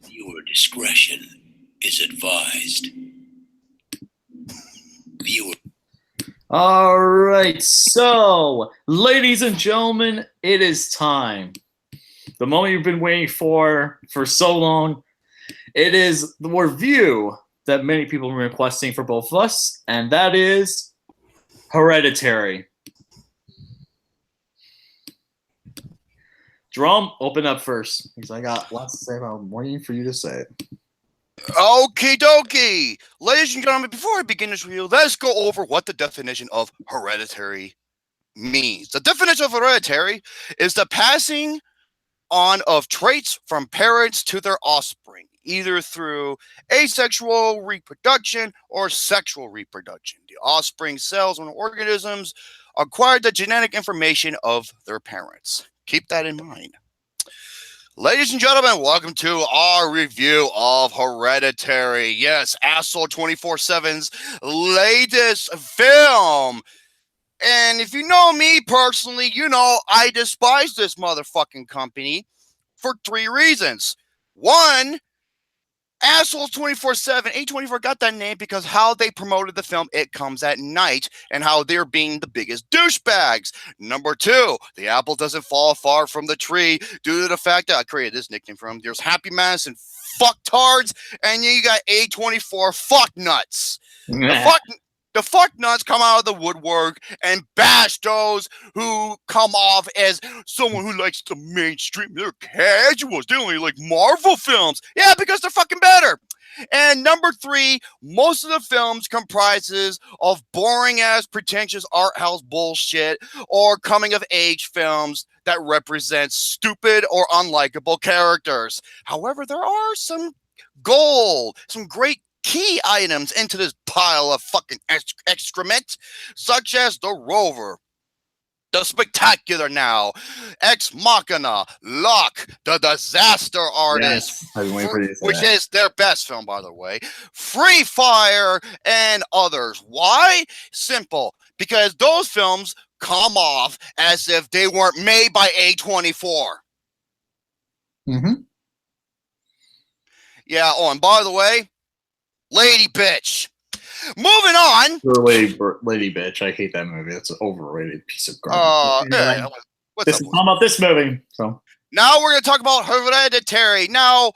Viewer discretion is advised. Viewer. All right, so ladies and gentlemen, it is time. The moment you've been waiting for so long. It is the review that many people have been requesting for both of us, and that is Hereditary. Jerome, open up first, because I got lots to say about it. I'm waiting for you to say it. Okie dokie! Ladies and gentlemen, before I begin this review, let's go over what the definition of hereditary means. The definition of hereditary is the passing on of traits from parents to their offspring, either through asexual reproduction or sexual reproduction. The offspring cells and organisms acquire the genetic information of their parents. Keep that in mind. Ladies and gentlemen, welcome to our review of Hereditary. Yes, Asshole 24/7's latest film. And if you know me personally, you know I despise this motherfucking company for 3 reasons. One, Assholes 24/7, A24 got that name because how they promoted the film It Comes at Night and how they're being the biggest douchebags. Number 2, the apple doesn't fall far from the tree due to the fact that I created this nickname from. There's Happy Madison fucktards, and you got A24 fuck nuts. The fuck nuts come out of the woodwork and bash those who come off as someone who likes the mainstream. They're casuals. They only like Marvel films. Yeah, because they're fucking better. And number 3, most of the films comprises of boring-ass, pretentious art house bullshit or coming-of-age films that represent stupid or unlikable characters. However, there are some gold, some great key items into this pile of fucking excrement, such as the Rover, the Spectacular Now, Ex Machina, Locke, the Disaster Artist, yes, which is their best film, by the way, Free Fire, and others. Why? Simple. Because those films come off as if they weren't made by A24. Mm-hmm. Yeah, oh, and by the way, Lady Bitch. Moving on. Lady Bitch. I hate that movie. It's an overrated piece of garbage. What's up? About this movie. So now we're going to talk about Hereditary. Now,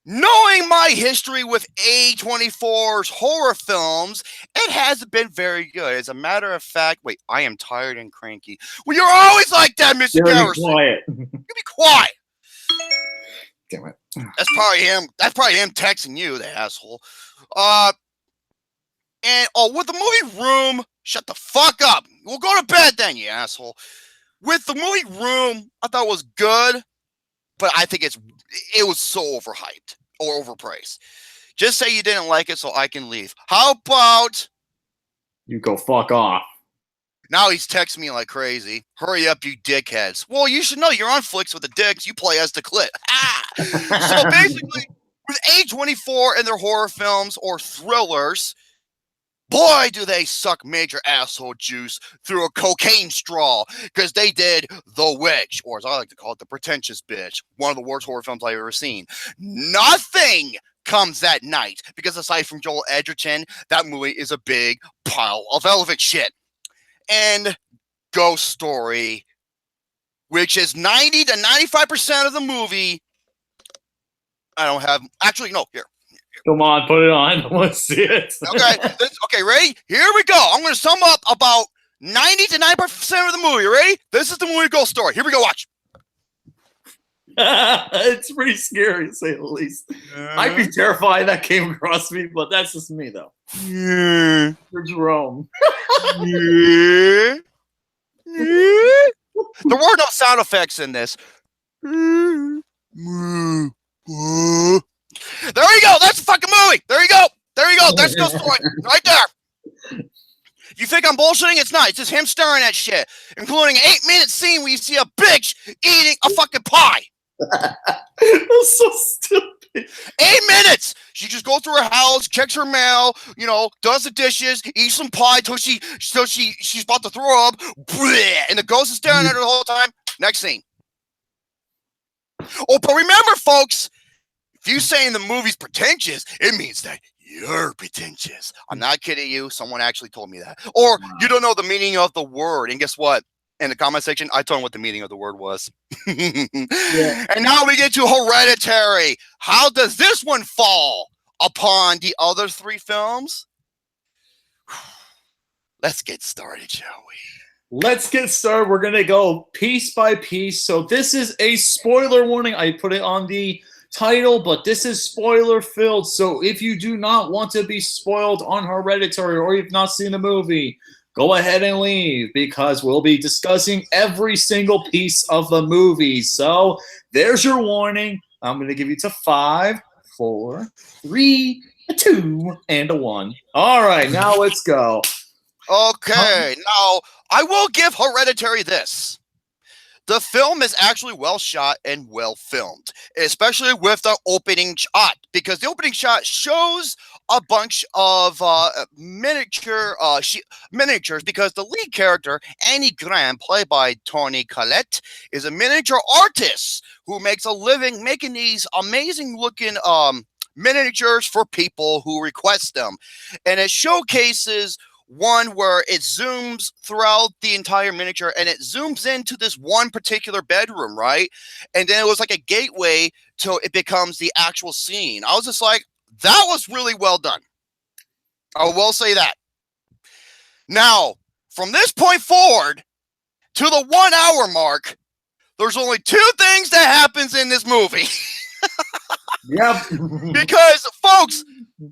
knowing my history with A24's horror films, it hasn't been very good. As a matter of fact, wait, I am tired and cranky. Well, you're always like that, Mr. Garrison. Be quiet. You be quiet. Damn it. That's probably him. That's probably him texting you, the asshole. And with the movie Room, shut the fuck up. We'll go to bed then, you asshole. With the movie Room, I thought it was good, but I think it was so overhyped or overpriced. Just say you didn't like it so I can leave. How about you go fuck off? Now he's texting me like crazy. Hurry up, you dickheads. Well, you should know you're on Flicks with the dicks. You play as the clit. So basically, with A24 and their horror films or thrillers, boy, do they suck major asshole juice through a cocaine straw, because they did The Witch, or as I like to call it, The Pretentious Bitch, one of the worst horror films I've ever seen. Nothing comes that night, because aside from Joel Edgerton, that movie is a big pile of elephant shit. And Ghost Story, which is 90 to 95% of the movie. I don't have, actually, no, here. Come on, put it on. Let's see it. Okay, ready? Here we go. I'm going to sum up about 90 to 95% of the movie. Ready? This is the movie Ghost Story. Here we go. Watch. It's pretty scary, to say the least. I'd be terrified that came across me, but that's just me, though. Yeah. For Jerome. Yeah. Yeah. There were no sound effects in this. There you go. That's the fucking movie. There you go. There you go. That's Ghost Story. Right there. You think I'm bullshitting? It's not. It's just him staring at shit, including an 8-minute scene where you see a bitch eating a fucking pie. That's so stupid. 8 minutes. She just goes through her house, checks her mail, you know, does the dishes, eats some pie till she's about to throw up, and the ghost is staring at her the whole time. Next scene. Oh, but remember, folks, if you saying the movie's pretentious, it means that you're pretentious. I'm not kidding you. Someone actually told me that. Or you don't know the meaning of the word. And guess what? In the comment section, I told them what the meaning of the word was. Yeah. And now we get to Hereditary. How does this one fall upon the other three films? Let's get started, shall we? Let's get started. We're going to go piece by piece. So this is a spoiler warning. I put it on the title, but this is spoiler filled. So if you do not want to be spoiled on Hereditary or you've not seen the movie, go ahead and leave because we'll be discussing every single piece of the movie. So there's your warning. I'm going to give you to 5, 4, 3, 2, and a 1. All right, now let's go. Okay, now I will give Hereditary this. The film is actually well shot and well filmed, especially with the opening shot, because the opening shot shows a bunch of miniatures, because the lead character, Annie Graham, played by Toni Collette, is a miniature artist who makes a living making these amazing looking miniatures for people who request them. And it showcases one where it zooms throughout the entire miniature and it zooms into this one particular bedroom, right? And then it was like a gateway till it becomes the actual scene. I was just like, that was really well done. I will say that. Now, from this point forward to the 1 hour mark, there's only 2 things that happens in this movie. Yep. Because, folks,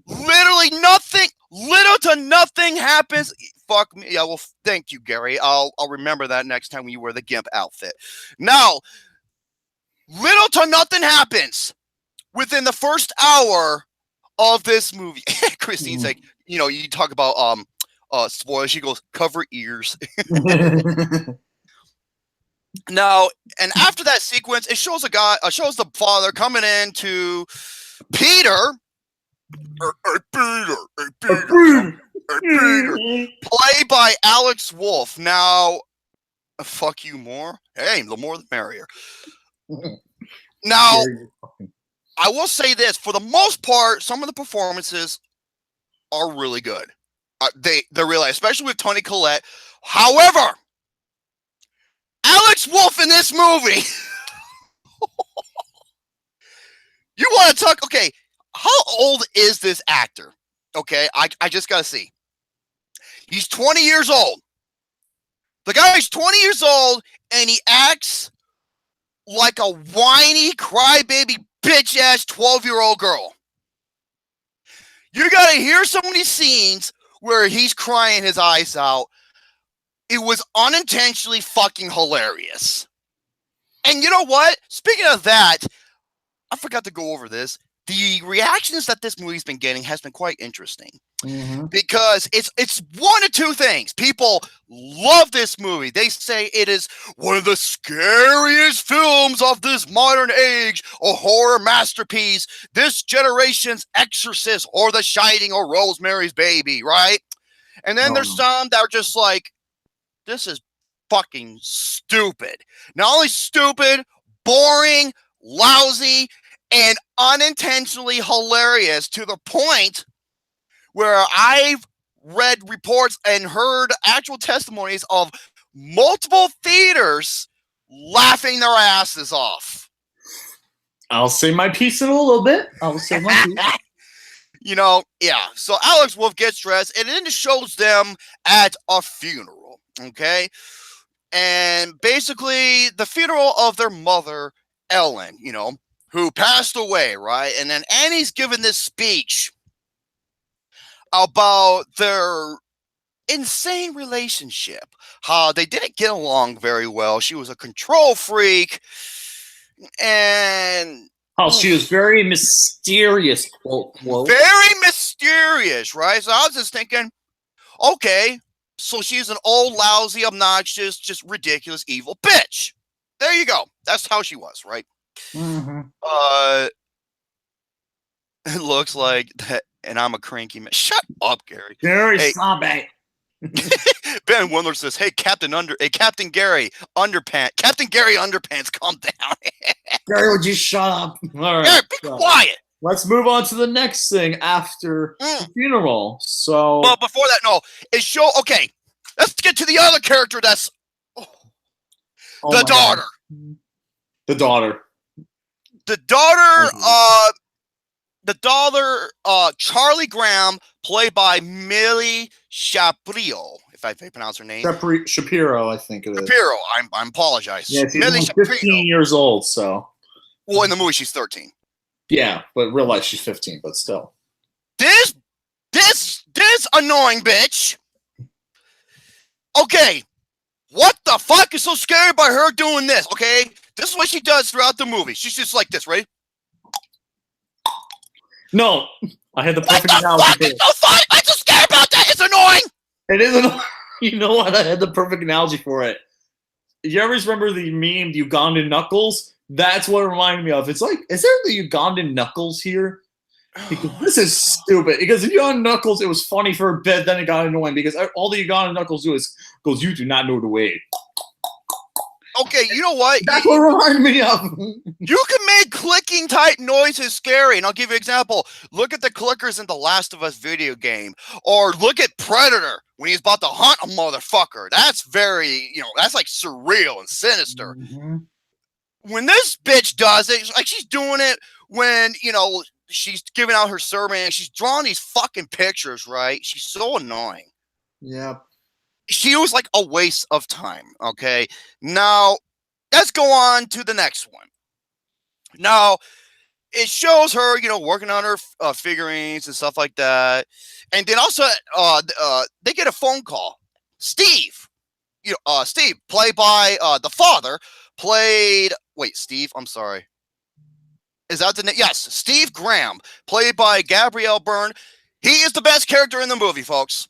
literally nothing, little to nothing happens. Fuck me. Yeah, well, thank you, Gary. I'll remember that next time when you wear the GIMP outfit. Now, little to nothing happens within the first hour of this movie. Christine's like, you know, you talk about spoilers. She goes, cover ears. Now, and after that sequence, it shows shows the father coming in to Peter. Peter, played by Alex Wolff. Now, fuck you more. Hey, the more the merrier. Now, I will say this: for the most part, some of the performances are really good. They're really, especially with Toni Collette. However, Alex Wolff in this movie. You want to talk? Okay, how old is this actor? Okay, I just gotta see. He's 20 years old. The guy is 20 years old, and he acts like a whiny, crybaby, bitch-ass 12-year-old girl. You gotta hear some of these scenes where he's crying his eyes out. It was unintentionally fucking hilarious. And you know what? Speaking of that, I forgot to go over this. The reactions that this movie's been getting has been quite interesting. Because it's one of 2 things. People love this movie. They say it is one of the scariest films of this modern age, a horror masterpiece, this generation's Exorcist or The Shining or Rosemary's Baby, right? And then there's some that are just like, this is fucking stupid. Not only stupid, boring, lousy, and unintentionally hilarious to the point where I've read reports and heard actual testimonies of multiple theaters laughing their asses off. I'll say my piece in a little bit. You know, yeah. So Alex Wolff gets dressed and then it shows them at a funeral, okay? And basically the funeral of their mother, Ellen, you know, who passed away, right? And then Annie's given this speech about their insane relationship, how they didn't get along very well. She was a control freak, and she was very mysterious, quote. Very mysterious, right? So I was just thinking, okay, so she's an old, lousy, obnoxious, just ridiculous, evil bitch. There you go. That's how she was, right? It looks like that, and I'm a cranky man. Shut up, Gary. Gary, stop it. Ben Windler says, "Hey, Captain Gary Underpants, calm down. Gary, would you shut up? All Gary, right. be So, quiet." let's move on to the next thing after the funeral. So, Well, before that, no, it show. Okay, let's get to the other character. That's oh the my daughter. God. The daughter. The daughter. The daughter. Charlie Graham, played by Millie Shapiro, if I pronounce her name. Shapiro, I think it is. Shapiro. I apologize. Yeah, she's Millie only Shapiro. 15 years old, so. Well, in the movie, she's 13. Yeah, but in real life, she's 15, but still. This annoying bitch. Okay, what the fuck is so scary by her doing this? Okay, this is what she does throughout the movie. She's just like this, right? No, I had the perfect What the analogy. fuck is so funny? I'm so scared about that. It's annoying. It is annoying. You know what? I had the perfect analogy for it. You ever remember the meme, the Ugandan Knuckles? That's what it reminded me of. It's like, is there the Ugandan Knuckles here? Because this is stupid. Because the Ugandan Knuckles, it was funny for a bit, then it got annoying because all the Ugandan Knuckles do is goes, "You do not know the way." Okay, you know what? That's what it reminded me of. You can make clicking type noises scary, and I'll give you an example. Look at the clickers in the Last of Us video game, or look at Predator when he's about to hunt a motherfucker. That's very, that's like surreal and sinister. Mm-hmm. When this bitch does it, like she's doing it when, she's giving out her sermon and she's drawing these fucking pictures, right? She's so annoying. Yeah. She was like a waste of time, okay? Now, let's go on to the next one. Now, it shows her, working on her figurines and stuff like that. And then also, they get a phone call. Steve, Steve, played by the father, Steve, I'm sorry. Is that the name? Yes, Steve Graham, played by Gabrielle Byrne. He is the best character in the movie, folks.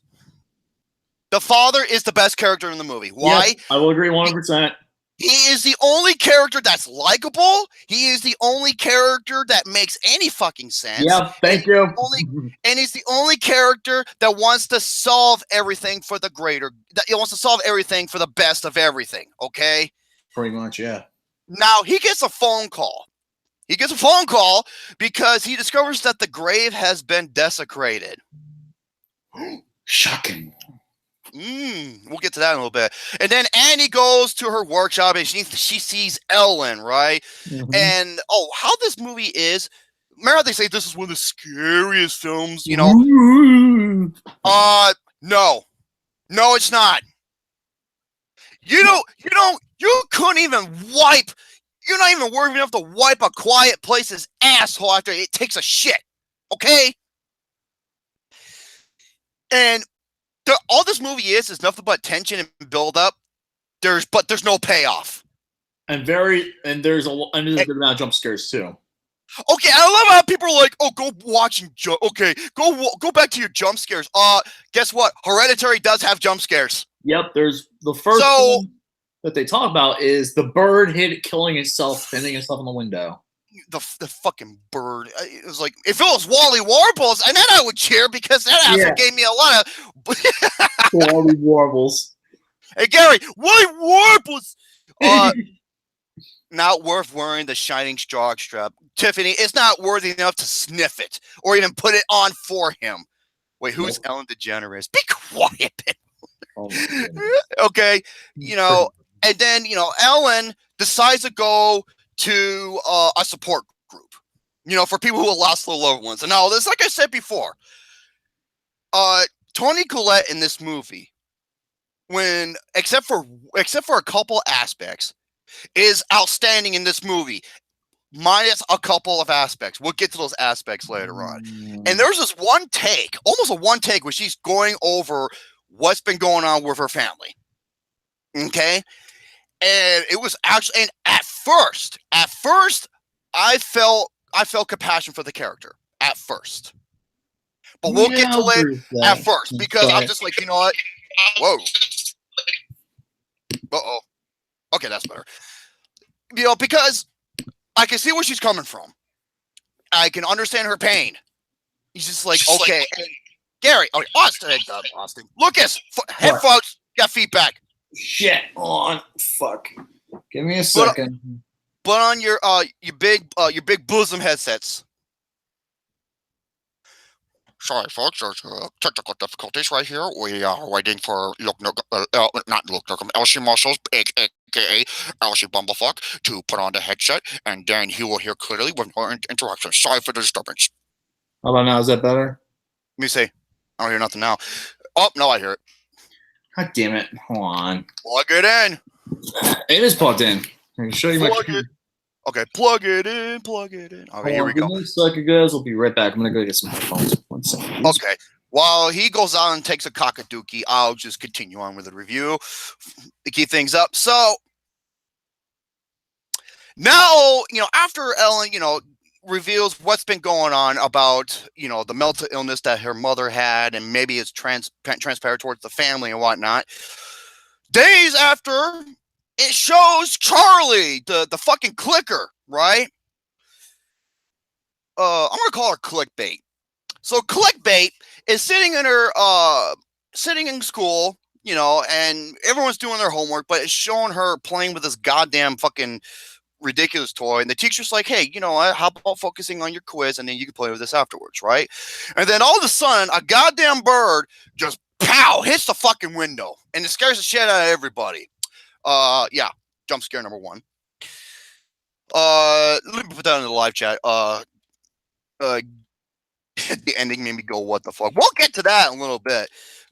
The father is the best character in the movie. Why? Yep, I will agree 100%. He is the only character that's likable. He is the only character that makes any fucking sense. Yeah, thank you. And he's the only character that wants to solve everything for the greater. That he wants to solve everything for the best of everything. Okay. Pretty much, yeah. Now he gets a phone call. He gets a phone call because he discovers that the grave has been desecrated. Shocking. We'll get to that in a little bit. And then Annie goes to her workshop and she sees Ellen, right? Mm-hmm. And how this movie is. Remember how they say this is one of the scariest films, Ooh. No, it's not. You couldn't even wipe. You're not even worthy enough to wipe a quiet place's asshole after it takes a shit. Okay? And all this movie is nothing but tension and build up. There's no payoff. And there's a good amount of jump scares too. Okay, I love how people are like, "Oh, go watch and okay, go back to your jump scares." Guess what? Hereditary does have jump scares. Yep, there's the first one that they talk about is the bird hitting himself in the window. The fucking bird. It was like, if it was Wally Warbles, and then I would cheer because that asshole gave me a lot of Wally Warbles. Hey Gary, Wally Warbles. Not worth wearing the shining jock strap. Tiffany, it's not worthy enough to sniff it or even put it on for him. Wait, who's Ellen DeGeneres? Be quiet, okay, and then Ellen decides to go to a support group, for people who have lost their loved ones. And now this, like I said before, Toni Collette in this movie, except for a couple aspects, is outstanding in this movie, minus a couple of aspects. We'll get to those aspects later on. And there's this one take, almost a one take, where she's going over what's been going on with her family. Okay? And it was actually, and at first, I felt compassion for the character at first. But we'll get to later at first, because I'm just like, you know what? Whoa. Uh-oh. Okay, that's better. Because I can see where she's coming from. I can understand her pain. He's just like, okay. Gary. Oh, Austin. Lucas. Headphones. Got feedback. Shit on. Fuck. Give me a second. Put on your big bosom headsets. Sorry, folks. There's technical difficulties right here. We are waiting for Elsie Muscles, aka Elsie Bumblefuck, to put on the headset, and then he will hear clearly with no interruption. Sorry for the disturbance. How about now? Is that better? Let me see. I don't hear nothing now. Oh, no, I hear it. God damn it. Hold on. Plug it in. It is plugged in. I can show you Plug it. Okay, plug it in. Okay, here we go. Give me a second, guys. I'll be right back. I'm going to go get some headphones. 1 second. Okay. While he goes on and takes a cockadookie, I'll just continue on with the review to keep things up. So now, after Ellen, reveals what's been going on about, the mental illness that her mother had, and maybe it's transparent towards the family and whatnot. Days after, it shows Charlie, the fucking clicker, right? I'm gonna call her clickbait. So clickbait is sitting in school, and everyone's doing their homework, but it's showing her playing with this goddamn fucking ridiculous toy, and the teacher's like, hey, how about focusing on your quiz, and then you can play with this afterwards, right? And then all of a sudden, a goddamn bird just pow hits the fucking window, and it scares the shit out of everybody. Yeah, jump scare number 1. Let me put that in the live chat. The ending made me go, what the fuck? We'll get to that in a little bit.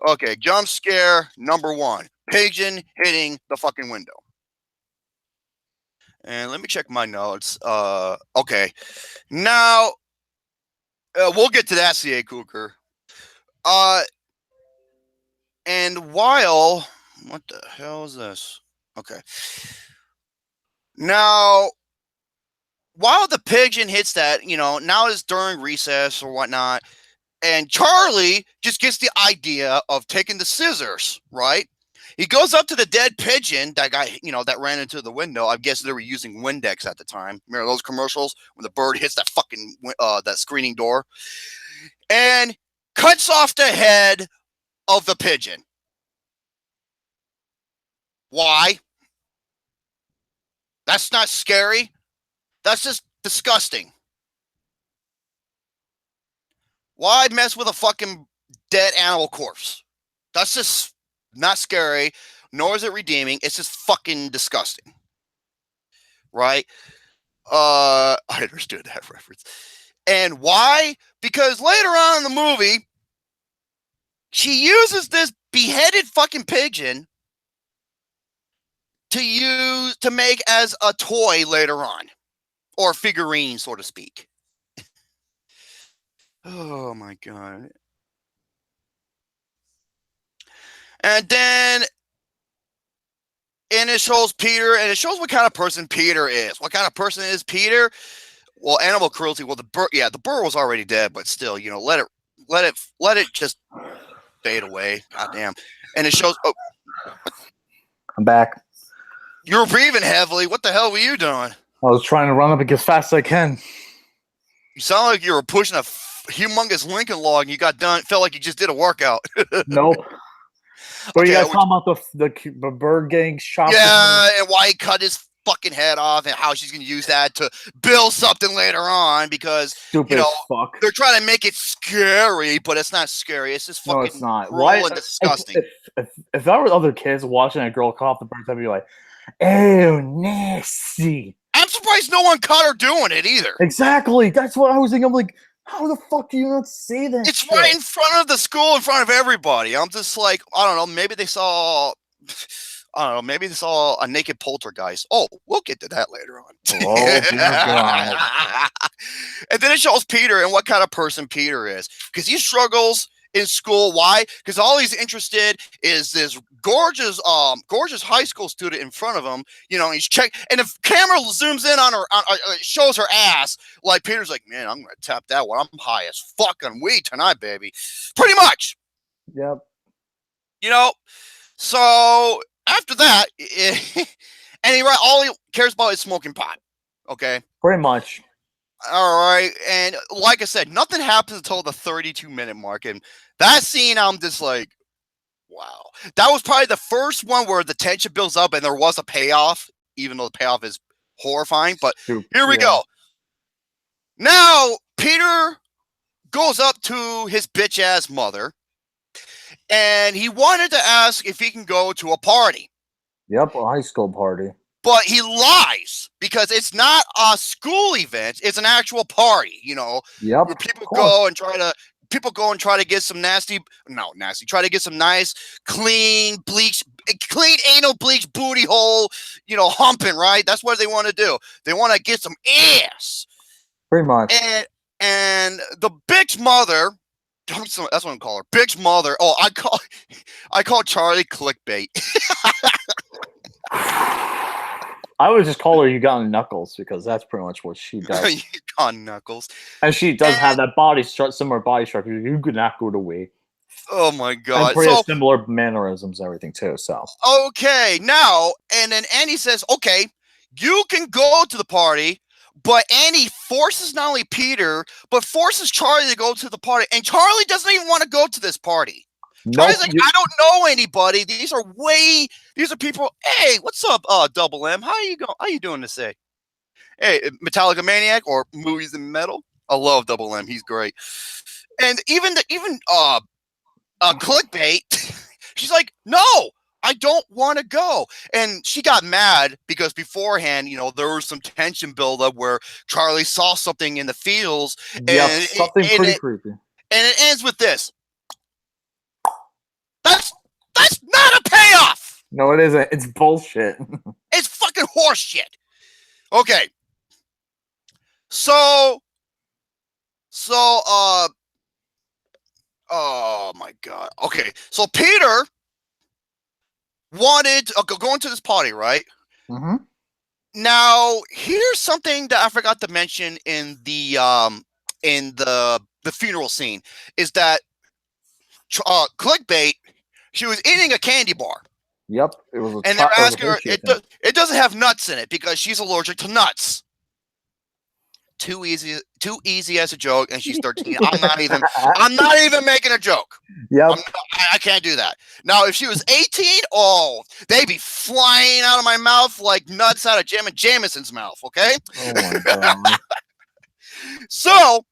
Okay, jump scare number 1. Pigeon hitting the fucking window. And let me check my notes. Okay. Now, we'll get to that, C.A. Cooker. And while... What the hell is this? Okay. Now, while the pigeon hits that, now it's during recess or whatnot, and Charlie just gets the idea of taking the scissors, right? He goes up to the dead pigeon that got, that ran into the window. I guess they were using Windex at the time. Remember those commercials when the bird hits that fucking that screening door, and cuts off the head of the pigeon. Why? That's not scary. That's just disgusting. Why mess with a fucking dead animal corpse? That's just not scary, nor is it redeeming. It's just fucking disgusting. Right? I understood that reference. And why? Because later on in the movie, she uses this beheaded fucking pigeon to make as a toy later on, or figurine, so to speak. Oh my god. And then it shows Peter, and it shows what kind of person Peter is. What kind of person is Peter? Well, animal cruelty. Well, the bird was already dead, but still, let it just fade away. Goddamn. And it shows. Oh, I'm back. You were breathing heavily. What the hell were you doing? I was trying to run up as fast as I can. You sound like you were pushing a humongous Lincoln log, and you got done. It felt like you just did a workout. Nope. But Okay, you guys talking about the bird getting shot? Yeah, and why he cut his fucking head off, and how she's going to use that to build something later on, because Stupid as fuck. They're trying to make it scary, but it's not scary. It's just fucking No, it's not. cruel and disgusting. If there were other kids watching a girl cut off the bird, I'd be like, "Ew, nasty." I'm surprised no one caught her doing it either. Exactly. That's what I was thinking. I'm like, how the fuck do you not see that? It's right in front of the school, in front of everybody. I'm just like, I don't know. Maybe they saw. I don't know. Maybe they saw a naked poltergeist. Oh, we'll get to that later on. Oh, dear God. And then it shows Peter and what kind of person Peter is, because he struggles in school. Why? Because all he's interested is this gorgeous high school student in front of him. And he's and the camera zooms in on her, shows her ass. Like Peter's like, man, I'm gonna tap that one. I'm high as fucking weed tonight, baby. Pretty much. Yep. So after that, and all he cares about is smoking pot. Okay. Pretty much. All right, and like I said, nothing happens until the 32-minute mark, and that scene, I'm just like, wow. That was probably the first one where the tension builds up and there was a payoff, even though the payoff is horrifying. But here we go. Now, Peter goes up to his bitch-ass mother, and he wanted to ask if he can go to a party. Yep, a high school party. But he lies because it's not a school event; it's an actual party. You know, Yep. where people go and try to get some try to get some nice, clean anal bleach booty hole, humping. Right? That's what they want to do. They want to get some ass. Pretty much. And the bitch mother. That's what I'm calling her. Bitch mother. Oh, I call Charlie clickbait. I would just call her "You Got Knuckles" because that's pretty much what she does. You got Knuckles, and she does have that similar body structure. You could not go away. Oh my god! And pretty similar mannerisms, and everything too. So okay, now and then Annie says, "Okay, you can go to the party," but Annie forces not only Peter but forces Charlie to go to the party, and Charlie doesn't even want to go to this party. Charlie's like, I don't know anybody. These are people. Hey, what's up, Double M? How you doing today? Hey, Metallica Maniac or Movies and Metal? I love Double M. He's great. And even clickbait. She's like, no, I don't want to go. And she got mad because beforehand, there was some tension buildup where Charlie saw something in the fields. And something pretty creepy. And it ends with this. That's not a payoff. No, it isn't. It's bullshit. It's fucking horse shit. Okay. So, oh my god. Okay. So Peter wanted to go into this party, right? Mm-hmm. Now, here's something that I forgot to mention in the funeral scene is that clickbait. She was eating a candy bar. Yep, it was. And they're asking her, it doesn't have nuts in it because she's allergic to nuts. Too easy as a joke, and she's 13. I'm not even making a joke. Yep. I can't do that. Now, if she was 18, oh, they'd be flying out of my mouth like nuts out of Jameson's mouth. Okay. Oh my god. So.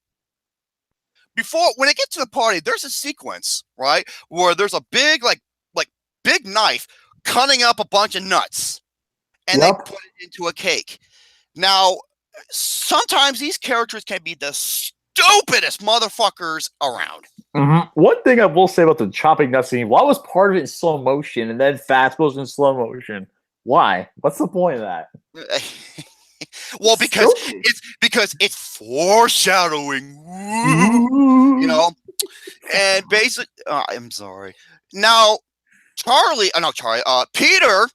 When they get to the party, there's a sequence, right, where there's a big, big knife cutting up a bunch of nuts, and they put it into a cake. Now, sometimes these characters can be the stupidest motherfuckers around. Mm-hmm. One thing I will say about the chopping nuts scene, why was part of it in slow motion and then fast motion in slow motion? Why? What's the point of that? Well, because it's foreshadowing, and basically, I'm sorry. Now, Peter,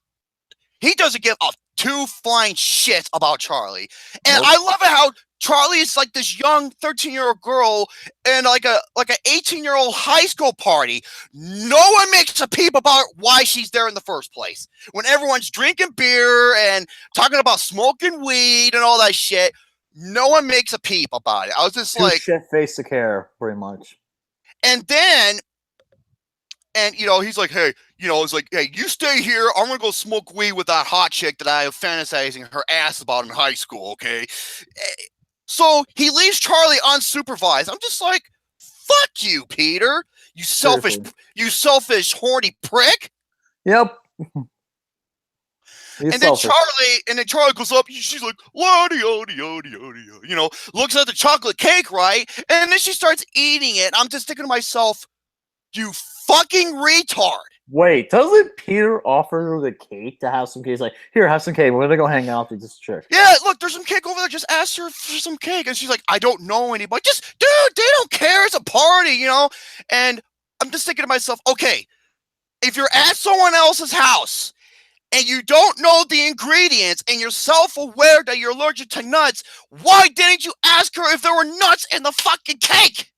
he doesn't give two flying shits about Charlie, and I love it how Charlie is like this young 13-year-old girl and like an 18-year-old high school party. No one makes a peep about why she's there in the first place. When everyone's drinking beer and talking about smoking weed and all that shit, no one makes a peep about it. I was just like, shit face to care, pretty much. And then, he's like, hey, it's like, hey, you stay here. I'm gonna go smoke weed with that hot chick that I have fantasizing her ass about in high school. Okay. So he leaves Charlie unsupervised. I'm just like, fuck you, Peter. You selfish, horny prick. Yep. And then Charlie goes up. She's like, lordy, looks at the chocolate cake, right? And then she starts eating it. I'm just thinking to myself, you fucking retard. Wait, doesn't Peter offer her the cake to have some cake? He's like, here, have some cake. We're gonna go hang out with this chick. Yeah, look, there's some cake over there. Just ask her for some cake. And she's like, I don't know anybody. Just, dude, they don't care. It's a party, And I'm just thinking to myself, okay, if you're at someone else's house and you don't know the ingredients and you're self-aware that you're allergic to nuts, why didn't you ask her if there were nuts in the fucking cake?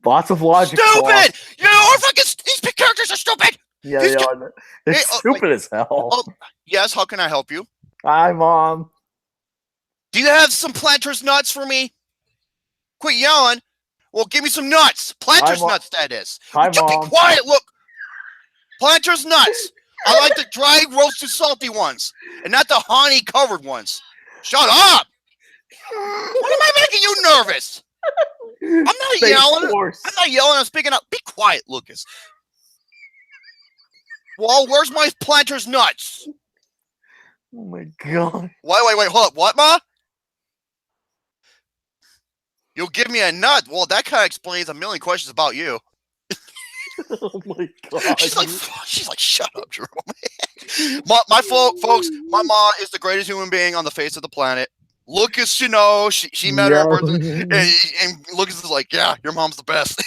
Lots of logic. Stupid! These characters are stupid! Yeah, it's stupid as hell. Yes, how can I help you? Hi, Mom. Do you have some Planters nuts for me? Quit yelling. Well, give me some nuts. Planters Mom. nuts, that is. Hi, Would you be Mom. quiet? Look. Planters nuts. I like the dry, roasted, salty ones, and not the honey-covered ones. Shut up. Why am I making you nervous? I'm not Space yelling. Force. I'm not yelling. I'm speaking up. Be quiet, Lucas. Well, where's my Planters nuts? Oh my god. Wait, hold up. What, Ma? You'll give me a nut? Well, that kind of explains a million questions about you. Oh my god. She's like, shut up, Jerome. Folks, my mom is the greatest human being on the face of the planet. Lucas, she met her, and Lucas is like, yeah, your mom's the best.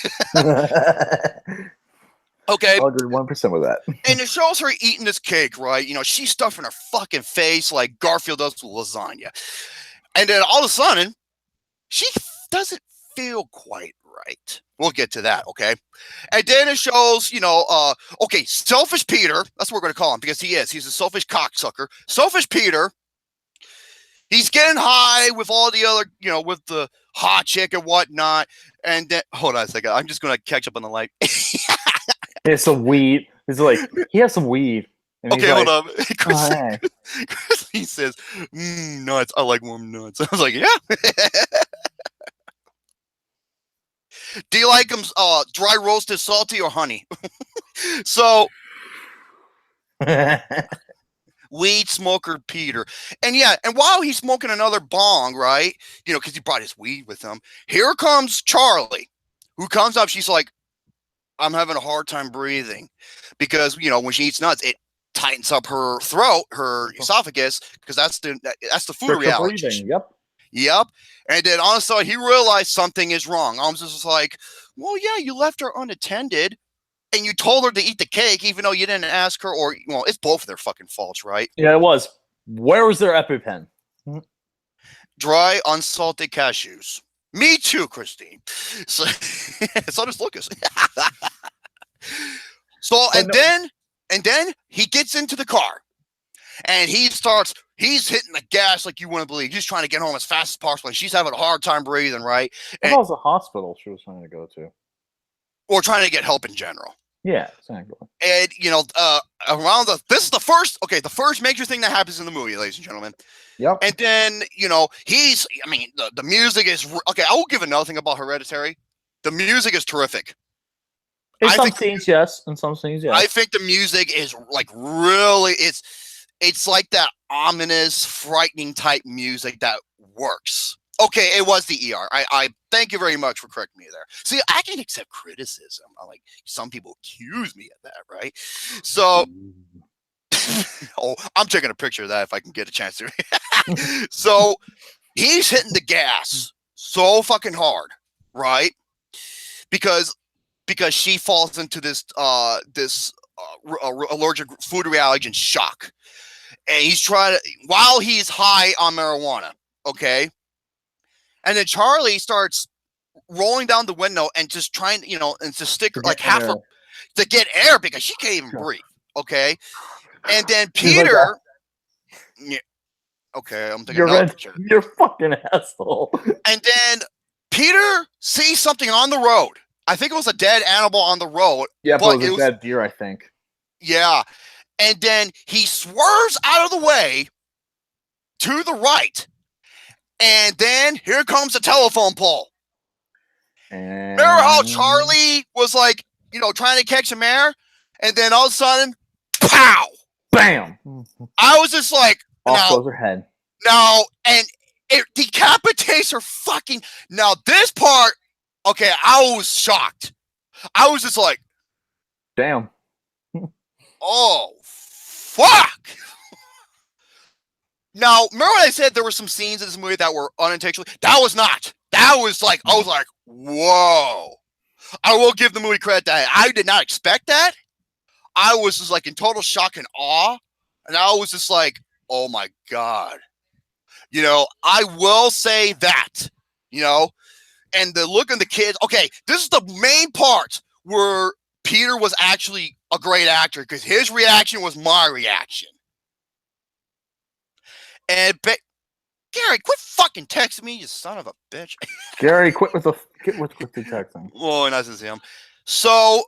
Okay. 101% with that. And it shows her eating this cake, right? She's stuffing her fucking face like Garfield does with lasagna. And then all of a sudden, she doesn't feel quite right. We'll get to that, okay? And then it shows, selfish Peter. That's what we're going to call him because he is. He's a selfish cocksucker. Selfish Peter. He's getting high with all the other, with the hot chick and whatnot. And then, hold on a second. I'm just going to catch up on the light. He has some weed. He's like, he has some weed. And Okay, hold on. Chris, hey. he says, nuts. I like warm nuts. I was like, yeah. Do you like them dry roasted, salty, or honey? So, weed smoker Peter. And while he's smoking another bong, right? Because he brought his weed with him. Here comes Charlie, who comes up. She's like, I'm having a hard time breathing because, when she eats nuts, it tightens up her throat, her esophagus, because that's the food reaction. Yep. And then all of a sudden he realized something is wrong. I was just like, well, yeah, you left her unattended and you told her to eat the cake, even though you didn't ask her, or, it's both of their fucking faults, right? Yeah, it was. Where was their EpiPen? Dry, unsalted cashews. Me too, Christine. So does Lucas. And then he gets into the car and he's hitting the gas like you wouldn't believe. He's trying to get home as fast as possible. And she's having a hard time breathing, right? That was a hospital she was trying to go to. Or trying to get help in general. Yeah, exactly. And, this is the first major thing that happens in the movie, ladies and gentlemen. Yep. And then, the music is, okay, I will give another thing about Hereditary. The music is terrific. In some scenes, yes. I think the music is like really, it's like that ominous, frightening type music that works. Okay, it was the ER. I thank you very much for correcting me there. See, I can accept criticism. Like some people accuse me of that, right? So, I'm taking a picture of that if I can get a chance to. So, he's hitting the gas so fucking hard, right? Because she falls into this allergic food reaction shock, and he's trying to while he's high on marijuana. Okay. And then Charlie starts rolling down the window and just trying, and to stick like half her to get air because she can't even breathe. Okay. And then Peter. Yeah, okay, I'm taking another picture. You're fucking asshole. And then Peter sees something on the road. I think it was a dead animal on the road. Yeah, but it was a dead deer, I think. Yeah. And then he swerves out of the way to the right. And then here comes the telephone pole. And remember how Charlie was like, trying to catch some air? And then all of a sudden, pow! Bam! I was just like, off goes her head. No, and it decapitates her fucking. Now, this part, okay, I was shocked. I was just like, damn. Oh, fuck! Now, remember when I said there were some scenes in this movie that were unintentional? That was not. That was like, I was like, whoa. I will give the movie credit that I did not expect that. I was just like in total shock and awe. And I was just like, oh my God. I will say that, and the look on the kids. Okay, this is the main part where Peter was actually a great actor because his reaction was my reaction. And Gary, quit fucking texting me, you son of a bitch. Gary, quit with the texting. Oh, nice to see him. So,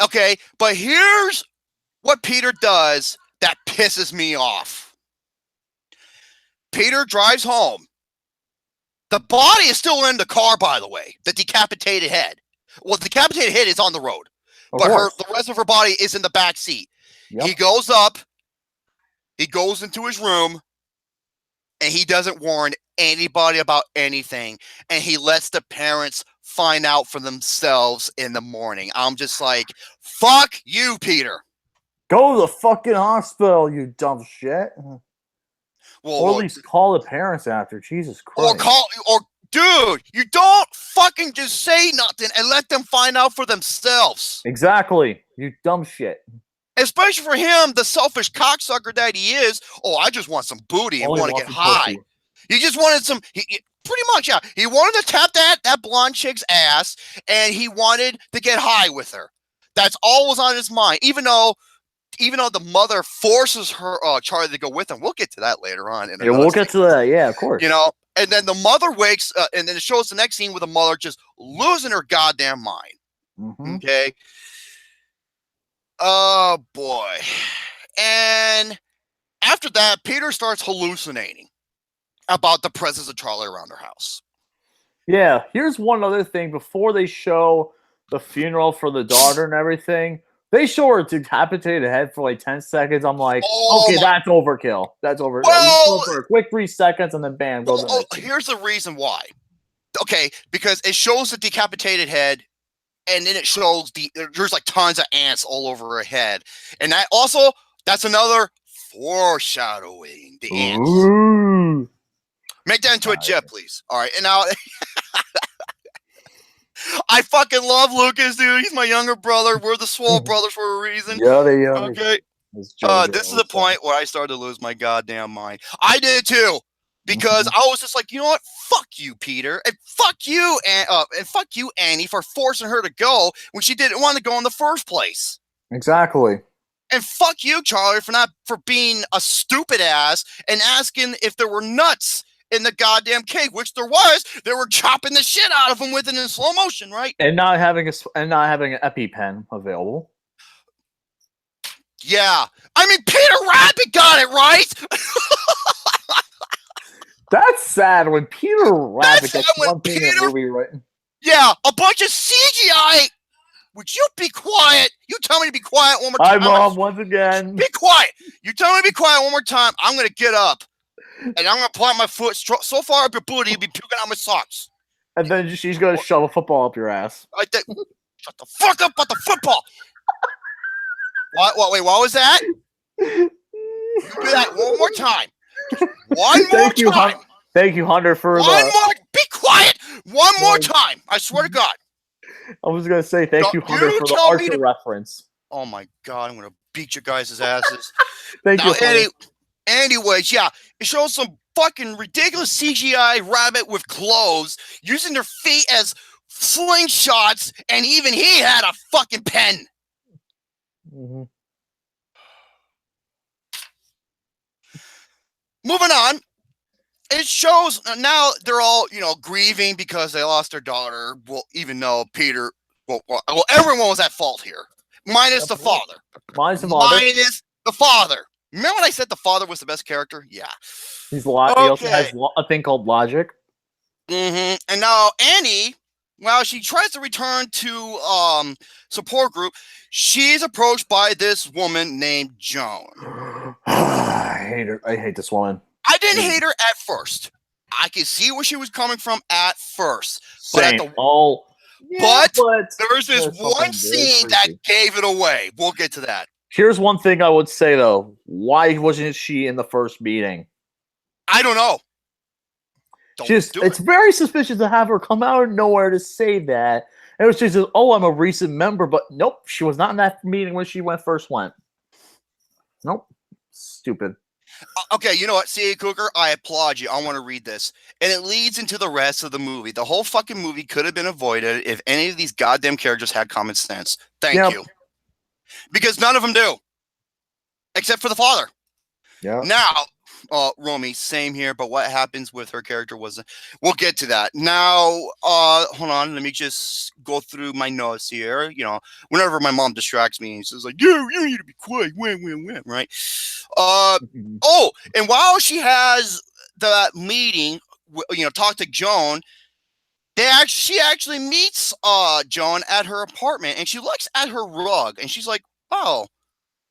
okay, but here's what Peter does that pisses me off. Peter drives home. The body is still in the car, by the way. The decapitated head. Well, the decapitated head is on the road, but the rest of her body is in the back seat. Yep. He goes up. He goes into his room, and he doesn't warn anybody about anything, and he lets the parents find out for themselves in the morning. I'm just like, fuck you, Peter. Go to the fucking hospital, you dumb shit. Well, or at least call the parents after. Jesus Christ. Dude, you don't fucking just say nothing and let them find out for themselves. Exactly. You dumb shit. Especially for him, the selfish cocksucker that he is. Oh, I just want some booty and want to get high. Pussy. He just wanted some, pretty much, yeah. He wanted to tap that blonde chick's ass, and he wanted to get high with her. That's all was on his mind. Even though the mother forces her Charlie to go with him. We'll get to that later on. Yeah, we'll get to that. Yeah, of course. You know, and then the mother wakes, and then it shows the next scene with the mother just losing her goddamn mind. Mm-hmm. Okay. Oh boy. And after that, Peter starts hallucinating about the presence of Charlie around her house. Yeah. Here's one other thing. Before they show the funeral for the daughter and everything, they show her decapitated head for like 10 seconds. I'm like, okay, that's overkill. That's over. Well, for a quick 3 seconds and then bam, goes. Here's the reason why. Okay, because it shows the decapitated head, and then it shows there's like tons of ants all over her head, and that's another foreshadowing. The ants. Ooh. Make that into a jet, please. All right, and now. I fucking love Lucas, dude. He's my younger brother. We're the Swole brothers for a reason. Okay. This is the point where I started to lose my goddamn mind. I did too, because I was just like, you know what? Fuck you, Peter, and fuck you, and fuck you, Annie, for forcing her to go when she didn't want to go in the first place. Exactly. And fuck you, Charlie, for being a stupid ass and asking if there were nuts in the goddamn cake, which there was. They were chopping the shit out of him with it in slow motion, right? And not having an EpiPen available. Yeah, I mean, Peter Rabbit got it right. That's sad when Peter Rabbit gets one thing in a movie right. Yeah, a bunch of CGI. Would you be quiet? You tell me to be quiet one more time. Hi, Mom, once again. Be quiet. You tell me to be quiet one more time. I'm gonna get up. And I'm going to plant my foot so far up your booty, you'll be puking out my socks. And then she's going to shove a football up your ass. Shut the fuck up about the football. Wait, what was that? You do that one more time. Thank you, Hunter, for be quiet. One more time. I swear to God. I was going to say thank you, Hunter, for the Archer reference. Oh, my God. I'm going to beat you guys' asses. Thank you, Hunter. Anyways, yeah, it shows some fucking ridiculous CGI rabbit with clothes using their feet as slingshots, and even he had a fucking pen. Mm-hmm. Moving on, it shows now they're all, grieving because they lost their daughter. Well, even though Peter, everyone was at fault here, minus the father. Minus the father. Remember when I said the father was the best character? Yeah. He also has a thing called logic. Mm-hmm. And now Annie, well, she tries to return to support group. She's approached by this woman named Joan. I hate her. I hate this woman. I didn't hate her at first. I could see where she was coming from at first. Same. But there's this one scene that gave it away. We'll get to that. Here's one thing I would say, though. Why wasn't she in the first meeting? I don't know. It's very suspicious to have her come out of nowhere to say that. And it was just, I'm a recent member. But nope, she was not in that meeting when she first went. Nope. Stupid. Okay, you know what? C.A. Cooker, I applaud you. I want to read this. And it leads into the rest of the movie. The whole fucking movie could have been avoided if any of these goddamn characters had common sense. Thank you. Because none of them do. Except for the father. Yeah. Now, Romy, same here, but what happens with her character wasn't. We'll get to that. Now, hold on, let me just go through my notes here. You know, whenever my mom distracts me, she's like, you need to be quiet, win, right? Oh, and while she has that meeting, you know, talk to Joan, she actually meets Joan at her apartment, and she looks at her rug, and she's like, oh,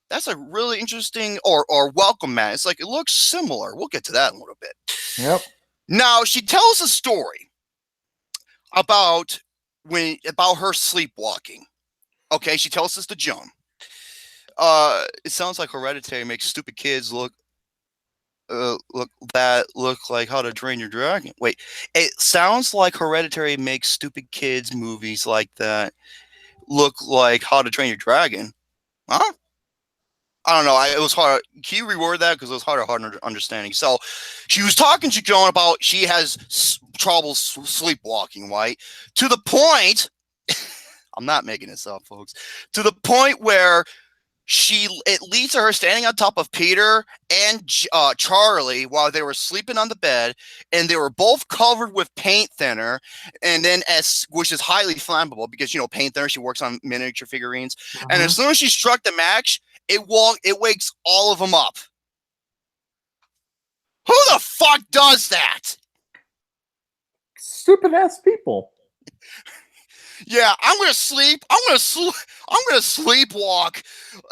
that's a really interesting or welcome mat. It's like, it looks similar. We'll get to that in a little bit. Yep. Now she tells a story about her sleepwalking. Okay, she tells this to Joan. It sounds like Hereditary makes stupid kids look like How to Train Your Dragon. Wait, it sounds like Hereditary makes stupid kids movies like that look like How to Train Your Dragon. Huh? I don't know. It was hard. Can you reword that? Because it was hard understanding. So she was talking to Joan about she has trouble sleepwalking, right? To the point, I'm not making this up, folks, to the point where it leads to her standing on top of Peter and Charlie while they were sleeping on the bed, and they were both covered with paint thinner, and then which is highly flammable because, you know, paint thinner, she works on miniature figurines. And as soon as she struck the match, it wakes all of them up. Who the fuck does that? Stupid ass people. Yeah, I'm gonna sleepwalk,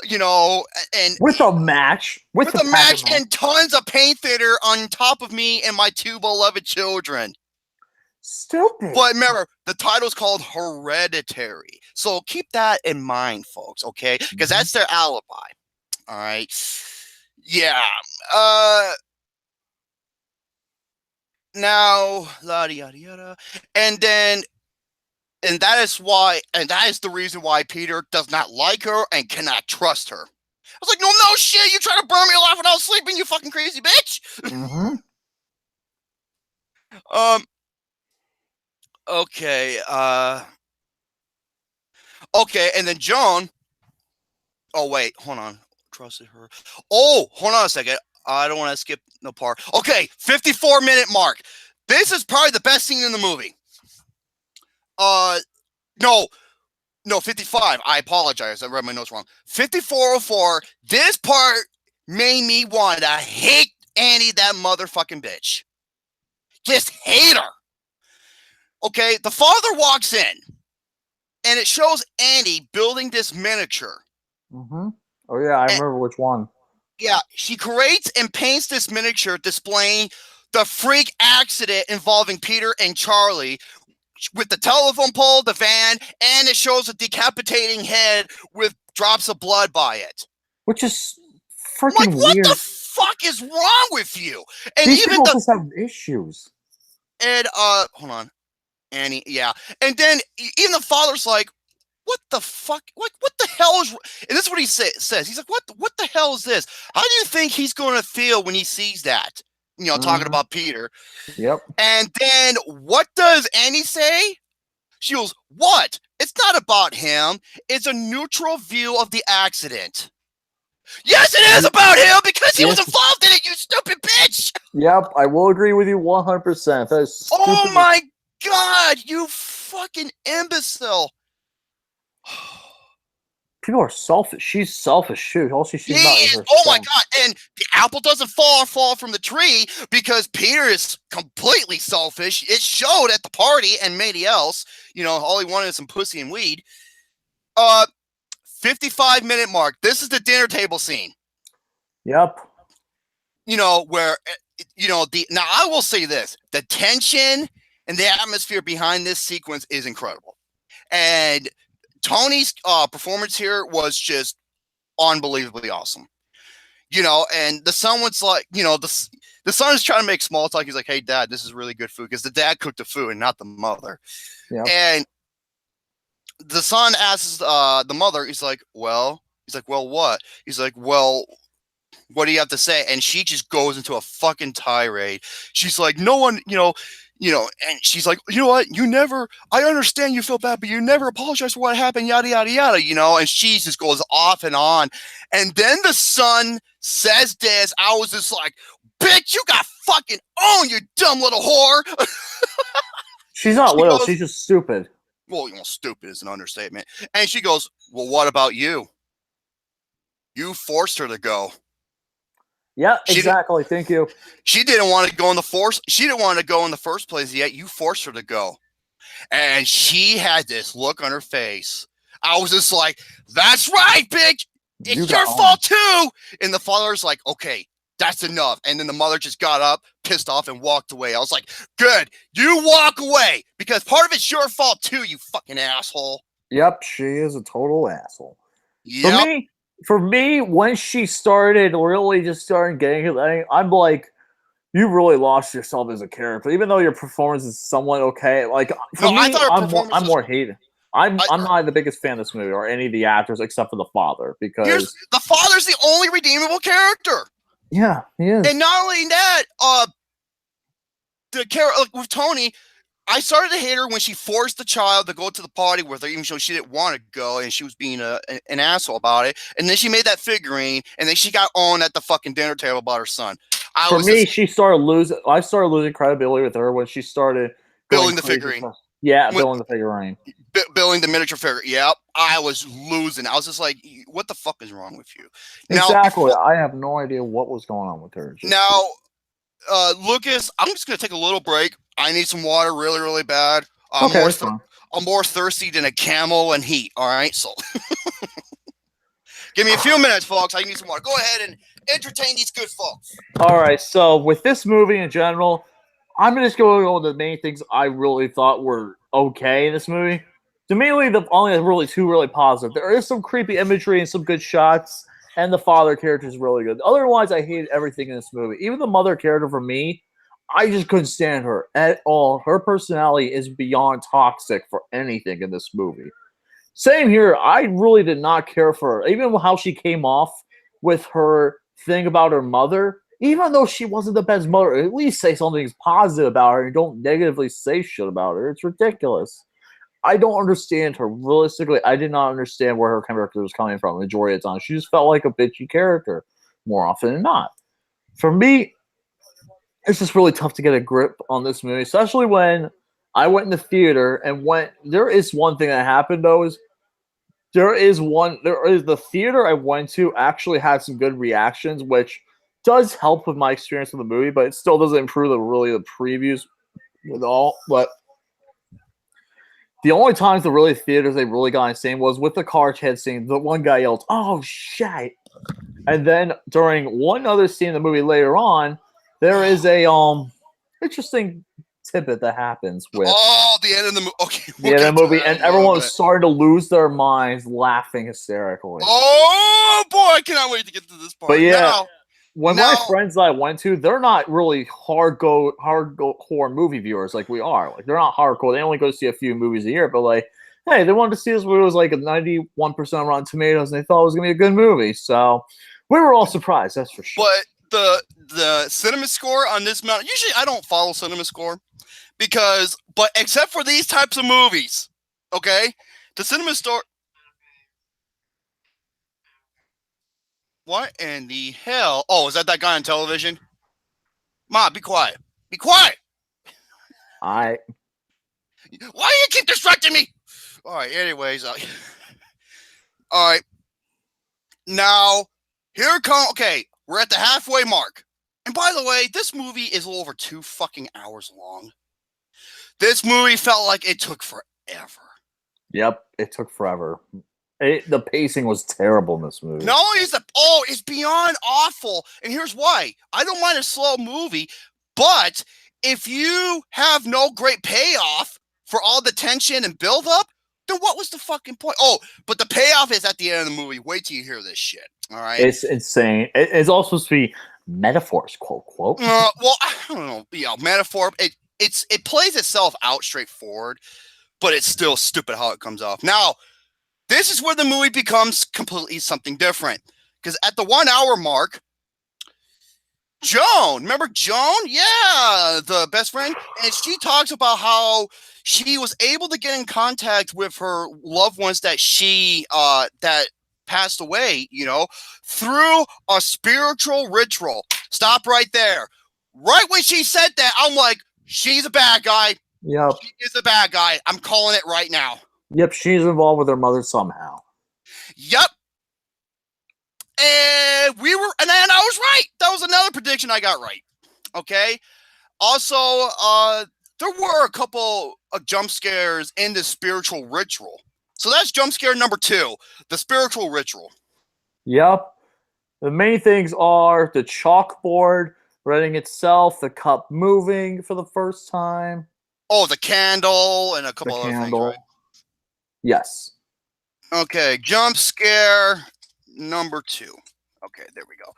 you know, and with a match, with a match and tons of paint thinner on top of me and my two beloved children. Stupid. But remember, the title's called Hereditary, so keep that in mind, folks. Okay, because that's their alibi. All right. Yeah. Now, yada yada yada, and that is the reason why Peter does not like her and cannot trust her. I was like, no shit, you trying to burn me alive when I was sleeping, you fucking crazy bitch. Okay. Okay, and then Joan. Oh wait, hold on. Trusted her. Oh, hold on a second. I don't want to skip no part. Okay, 54-minute mark. This is probably the best scene in the movie. No, 55. I apologize. I read my notes wrong. 54:04. This part made me want to hate Annie, that motherfucking bitch. Just hate her. Okay, the father walks in, and it shows Annie building this miniature. Oh yeah, I remember which one. Yeah, she creates and paints this miniature displaying the freak accident involving Peter and Charlie, with the telephone pole, the van, and it shows a decapitating head with drops of blood by it. Which is freaking weird. What the fuck is wrong with you? And these people just have issues. And hold on, Annie. Yeah, and then even the father's like, "What the fuck? What the hell is?" And this is what he says. He's like, "What the hell is this? How do you think he's going to feel when he sees that?" You know, talking about Peter. Yep. And then what does Annie say? She goes, "What? It's not about him. It's a neutral view of the accident." Yes, it is about him because he was involved in it, you stupid bitch. Yep, I will agree with you 100%. That is stupid. Oh my god, you fucking imbecile. People are selfish. She's selfish too. All she's not is herself. Oh my god! And the apple doesn't fall from the tree because Peter is completely selfish. It showed at the party and maybe else. You know, all he wanted is some pussy and weed. 55-minute mark. This is the dinner table scene. Yep. You know where now I will say this: the tension and the atmosphere behind this sequence is incredible, and Tony's performance here was just unbelievably awesome. You know, and the son was like, you know, the son is trying to make small talk. He's like, "Hey, Dad, this is really good food," because the dad cooked the food and not the mother. Yeah. And the son asks the mother, he's like, "Well," what? He's like, "Well, what do you have to say?" And she just goes into a fucking tirade. She's like, "No one, you know, and she's like, you know what? I understand you feel bad, but you never apologize for what happened, yada, yada, yada, you know?" And she just goes off and on. And then the son says this. I was just like, bitch, you got fucking owned, you dumb little whore. She's not She little. goes- She's just stupid. Well, stupid is an understatement. And she goes, well, what about you? You forced her to go. Yeah, She exactly. Thank you. She didn't want to go in the force. She didn't want to go in the first place yet. You forced her to go. And she had this look on her face. I was just like, that's right, bitch. It's your fault too. And the father's like, okay, that's enough. And then the mother just got up, pissed off, and walked away. I was like, good. You walk away because part of it's your fault too, you fucking asshole. Yep, she is a total asshole. Yep. For me, when she started really just started getting it, I'm like, you really lost yourself as a character. Even though your performance is somewhat okay, like for me, I'm more hated. I'm not the biggest fan of this movie or any of the actors except for the father, because the father's the only redeemable character. Yeah, he is. And not only that, the character with Tony, I started to hate her when she forced the child to go to the party with her, even though she didn't want to go, and she was being an asshole about it. And then she made that figurine, and then she got on at the fucking dinner table about her son. She started losing. I started losing credibility with her when she started building the figurine. Building the figurine. Building the miniature figure. Yep, I was losing. I was just like, what the fuck is wrong with you? Exactly. I have no idea what was going on with her. Now, Lucas, I'm just going to take a little break. I need some water really, really bad. I'm more thirsty than a camel in heat. All right, so give me a few minutes, folks. I need some water. Go ahead and entertain these good folks. All right, so with this movie in general, I'm just going to go with the main things I really thought were okay in this movie. To me, the only really two really positive. There is some creepy imagery and some good shots, and the father character is really good. Otherwise, I hated everything in this movie. Even the mother character, for me, I just couldn't stand her at all. Her personality is beyond toxic for anything in this movie. Same here. I really did not care for her. Even how she came off with her thing about her mother, even though she wasn't the best mother, at least say something positive about her and don't negatively say shit about her. It's ridiculous. I don't understand her. Realistically, I did not understand where her character was coming from the majority of the time. She just felt like a bitchy character more often than not. For me, it's just really tough to get a grip on this movie, especially when I went in the theater and there is one thing that happened though, is the theater I went to actually had some good reactions, which does help with my experience with the movie, but it still doesn't improve the previews with all. But the only times the theaters they really got insane was with the car head scene. The one guy yelled, "Oh shit!" And then during one other scene in the movie later on, there is a interesting tidbit that happens with the end of the movie. Okay, the end of the movie, and everyone was starting to lose their minds, laughing hysterically. Oh boy, I cannot wait to get to this part. But yeah, my friends that I went to, they're not really hardcore movie viewers like we are. Like they're not hardcore. They only go see a few movies a year. But like, hey, they wanted to see this movie. It was like a 91% Rotten Tomatoes, and they thought it was gonna be a good movie. So we were all surprised. That's for sure. But the cinema score on this mountain. Usually, I don't follow cinema score but except for these types of movies, okay, the cinema store. What in the hell? Oh, is that guy on television? Ma, be quiet. Be quiet. Why do you keep distracting me? All right. Anyways, all right. Now here come. Okay, we're at the halfway mark. And by the way, this movie is a little over 2 fucking hours long. This movie felt like it took forever. Yep, it took forever. The pacing was terrible in this movie. No, it's beyond awful. And here's why. I don't mind a slow movie, but if you have no great payoff for all the tension and buildup, then what was the fucking point? Oh, but the payoff is at the end of the movie. Wait till you hear this shit. All right. It's insane. It's also supposed to be metaphors, quote. Well, I don't know. Yeah, metaphor. It plays itself out straightforward, but it's still stupid how it comes off. Now, this is where the movie becomes completely something different. Because at the 1 hour mark, Joan, remember Joan? Yeah, the best friend. And she talks about how she was able to get in contact with her loved ones that that passed away, through a spiritual ritual. Stop right there. Right when she said that, I'm like, she's a bad guy. Yep. She is a bad guy. I'm calling it right now. Yep, she's involved with her mother somehow. Yep. And then I was right. That was another prediction I got right. Okay. Also, there were a couple of jump scares in the spiritual ritual. So that's jump scare number 2, the spiritual ritual. Yep. The main things are the chalkboard writing itself, the cup moving for the first time. Oh, the candle and a couple other things, right? Yes. Okay, jump scare number 2. Okay, there we go.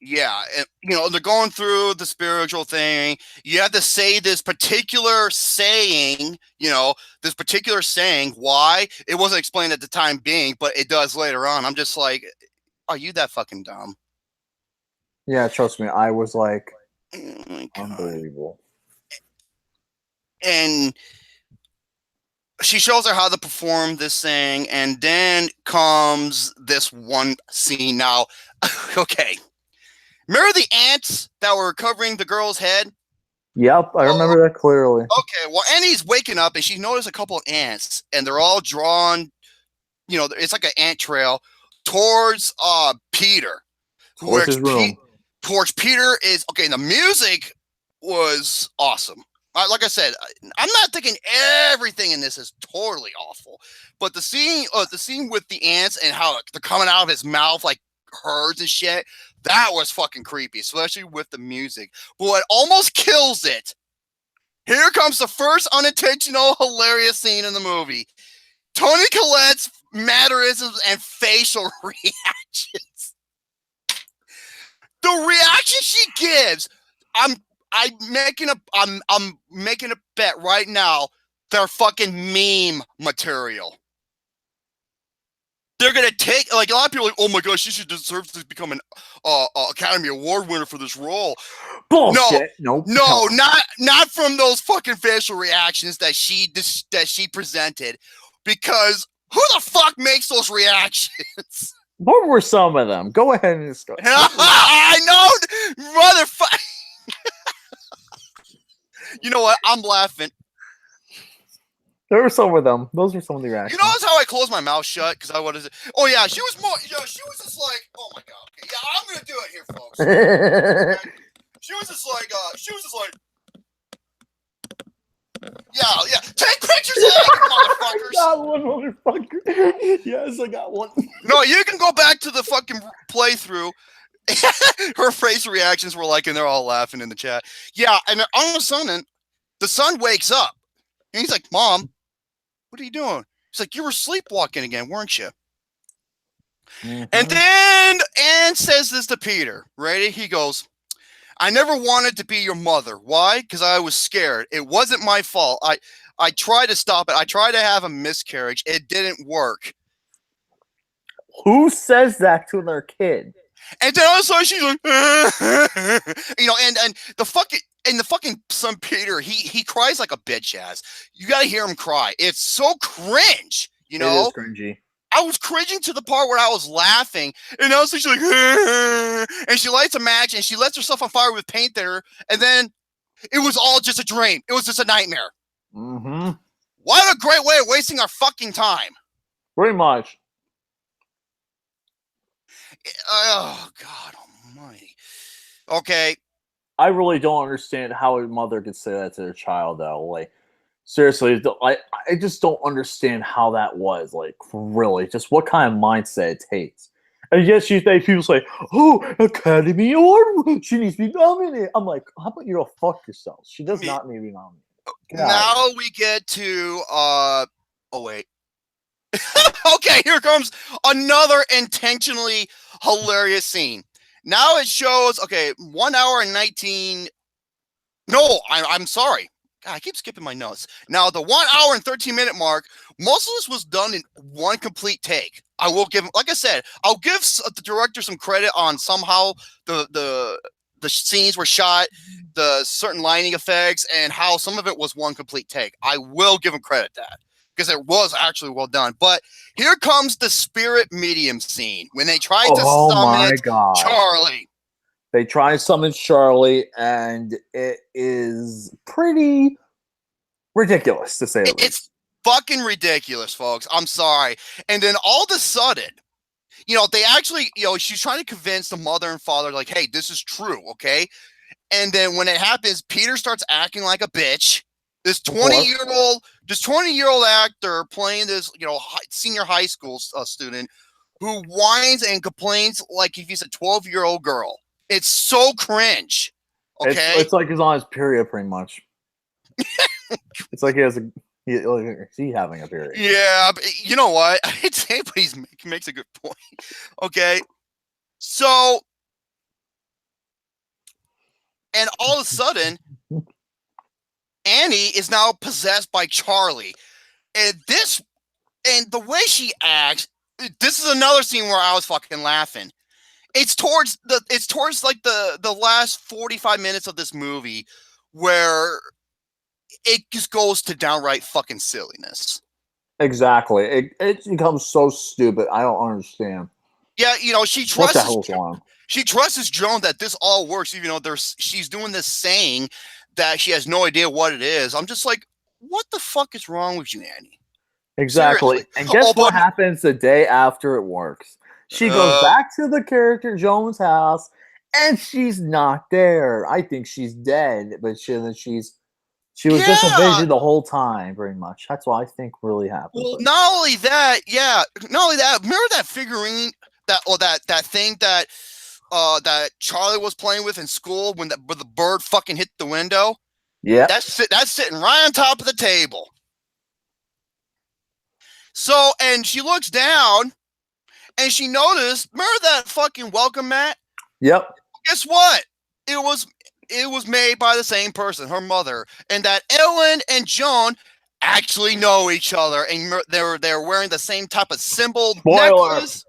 Yeah, and, they're going through the spiritual thing. You have to say this particular saying, this particular saying. Why? It wasn't explained at the time being, but it does later on. I'm just like, are you that fucking dumb? Yeah, trust me. I was like, oh unbelievable. And she shows her how to perform this thing, and then comes this one scene. Now, okay. Remember the ants that were covering the girl's head? Yep, I remember that clearly. Okay, well, Annie's waking up, and she noticed a couple of ants, and they're all drawn, it's like an ant trail towards Peter. Towards his room. Towards Peter is, okay, the music was awesome. Like I said, I'm not thinking everything in this is totally awful, but the scene with the ants and how they're coming out of his mouth like herds and shit, that was fucking creepy, especially with the music. But what almost kills it, here comes the first unintentional hilarious scene in the movie. Toni Collette's mannerisms and facial reactions. The reaction she gives, I'm making a bet right now, they're fucking meme material. They're gonna take, like, a lot of people are like, oh my gosh, she deserves to become an Academy Award winner for this role. Bullshit. No, not from those fucking facial reactions that she presented. Because who the fuck makes those reactions? What were some of them? Go ahead and start. I know, motherfucker. You know what? I'm laughing. There were some of them. Those were some of the reactions. You notice how I closed my mouth shut because I wanted to. Oh yeah, she was more. She was just like, oh my god. Okay, yeah, I'm gonna do it here, folks. Okay? She was just like, yeah. Take pictures of that, motherfuckers. I got one, motherfucker. Yes, I got one. No, you can go back to the fucking playthrough. Her face reactions were like, and they're all laughing in the chat. Yeah, and all of a sudden, the son wakes up. And he's like, Mom, what are you doing? He's like, you were sleepwalking again, weren't you? Mm-hmm. And then Anne says this to Peter. Ready? He goes, I never wanted to be your mother. Why? Because I was scared. It wasn't my fault. I tried to stop it. I tried to have a miscarriage. It didn't work. Who says that to their kid? And then all of a sudden she's like, and the fucking son Peter, he cries like a bitch ass. You gotta hear him cry. It's so cringe, It is cringy. I was cringing to the part where I was laughing, and all of a sudden she's like, and she lights a match and she lets herself on fire with paint there, and then it was all just a dream. It was just a nightmare. Mm-hmm. What a great way of wasting our fucking time. Pretty much. Oh, God almighty. Okay. I really don't understand how a mother could say that to their child, though. Like, seriously, I just don't understand how that was. Like, really, just what kind of mindset it takes. And yes, people say, oh, Academy Award, she needs to be nominated. I'm like, how about you go fuck yourself? She does not need to be nominated. Now we get to, oh, wait. Okay, here comes another intentionally hilarious scene. Now it shows, 1 hour and 19. No, I'm sorry. God, I keep skipping my notes. Now, the 1 hour and 13-minute mark, most of this was done in one complete take. I will give, like I said, I'll give the director some credit on somehow the scenes were shot, the certain lighting effects, and how some of it was one complete take. I will give him credit that. Because it was actually well done. But here comes the spirit medium scene when they tried to summon Charlie. They try to summon Charlie, and it is pretty ridiculous, to say the least. It's fucking ridiculous, folks. I'm sorry. And then all of a sudden, they actually, she's trying to convince the mother and father, like, hey, this is true, okay? And then when it happens, Peter starts acting like a bitch. This 20-year-old actor playing this, senior high school student who whines and complains like if he's a 12-year-old girl. It's so cringe. Okay, it's like he's on his period, pretty much. It's like he's having a period. Yeah, but you know what? I hate to say it, but he makes a good point. Okay, so, and all of a sudden, Annie is now possessed by Charlie, and the way she acts. This is another scene where I was fucking laughing. It's towards like the last 45 minutes of this movie where it just goes to downright fucking silliness. Exactly. It becomes so stupid. I don't understand. Yeah, she trusts. What the hell's wrong? She trusts Joan that this all works, even though she's doing this saying that she has no idea what it is. I'm just like, what the fuck is wrong with you, Annie? Exactly. Seriously. And guess what happens the day after it works? She goes back to the character Joan's house, and she's not there. I think she's dead, but she was just a vision the whole time, pretty much. That's what I think really happened. Well, not only that, remember that figurine that thing that Charlie was playing with in school when the bird fucking hit the window? Yeah. That's sitting right on top of the table. So, and she looks down and she noticed, remember that fucking welcome mat? Yep. Guess what? It was made by the same person, her mother, and that Ellen and Joan actually know each other, and they're wearing the same type of symbol necklace.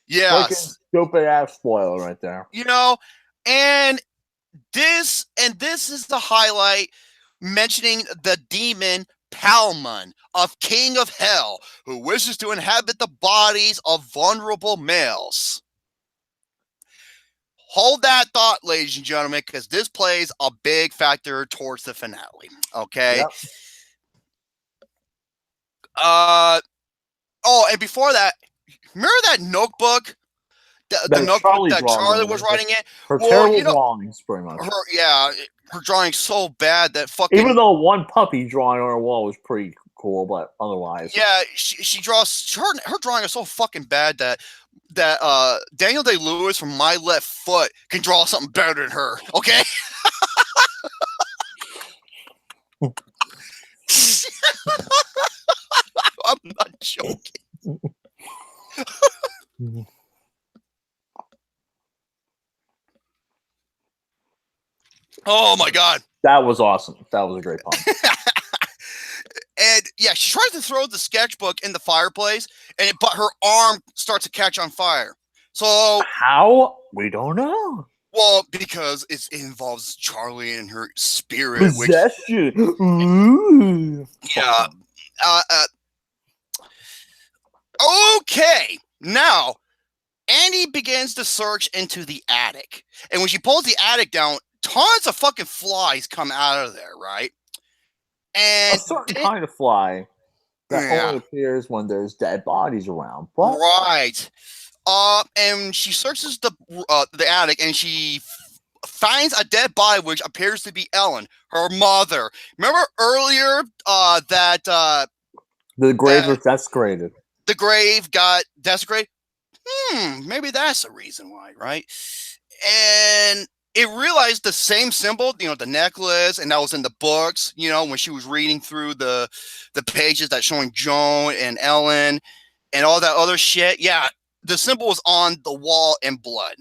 Yes, stupid ass spoiler right there. And this is the highlight, mentioning the demon Palman, of King of Hell, who wishes to inhabit the bodies of vulnerable males. Hold that thought, ladies and gentlemen, because this plays a big factor towards the finale. Okay. Yep. And before that, remember that notebook? The notebook that Charlie was writing in? Her terrible drawings, pretty much. Her drawing's so bad that fucking... Even though one puppy drawing on her wall was pretty cool, but otherwise... Yeah, she draws... Her drawing is so fucking bad that Daniel Day-Lewis from My Left Foot can draw something better than her, okay? I'm not joking. Oh my god. That was awesome. That was a great pun. And yeah, she tries to throw the sketchbook in the fireplace, but her arm starts to catch on fire. So how? We don't know. Well, because it involves Charlie and her spirit. Possession. Ooh. Yeah. Okay. Now, Annie begins to search into the attic. And when she pulls the attic down, tons of fucking flies come out of there, right? And a certain kind of fly that only appears when there's dead bodies around. But... Right. And she searches the attic, and she finds a dead body, which appears to be Ellen, her mother. Remember earlier that the grave was desecrated. The grave got desecrated. Maybe that's the reason why, right? And it realized the same symbol, the necklace, and that was in the books, when she was reading through the pages that showing Joan and Ellen and all that other shit. Yeah, the symbol was on the wall in blood.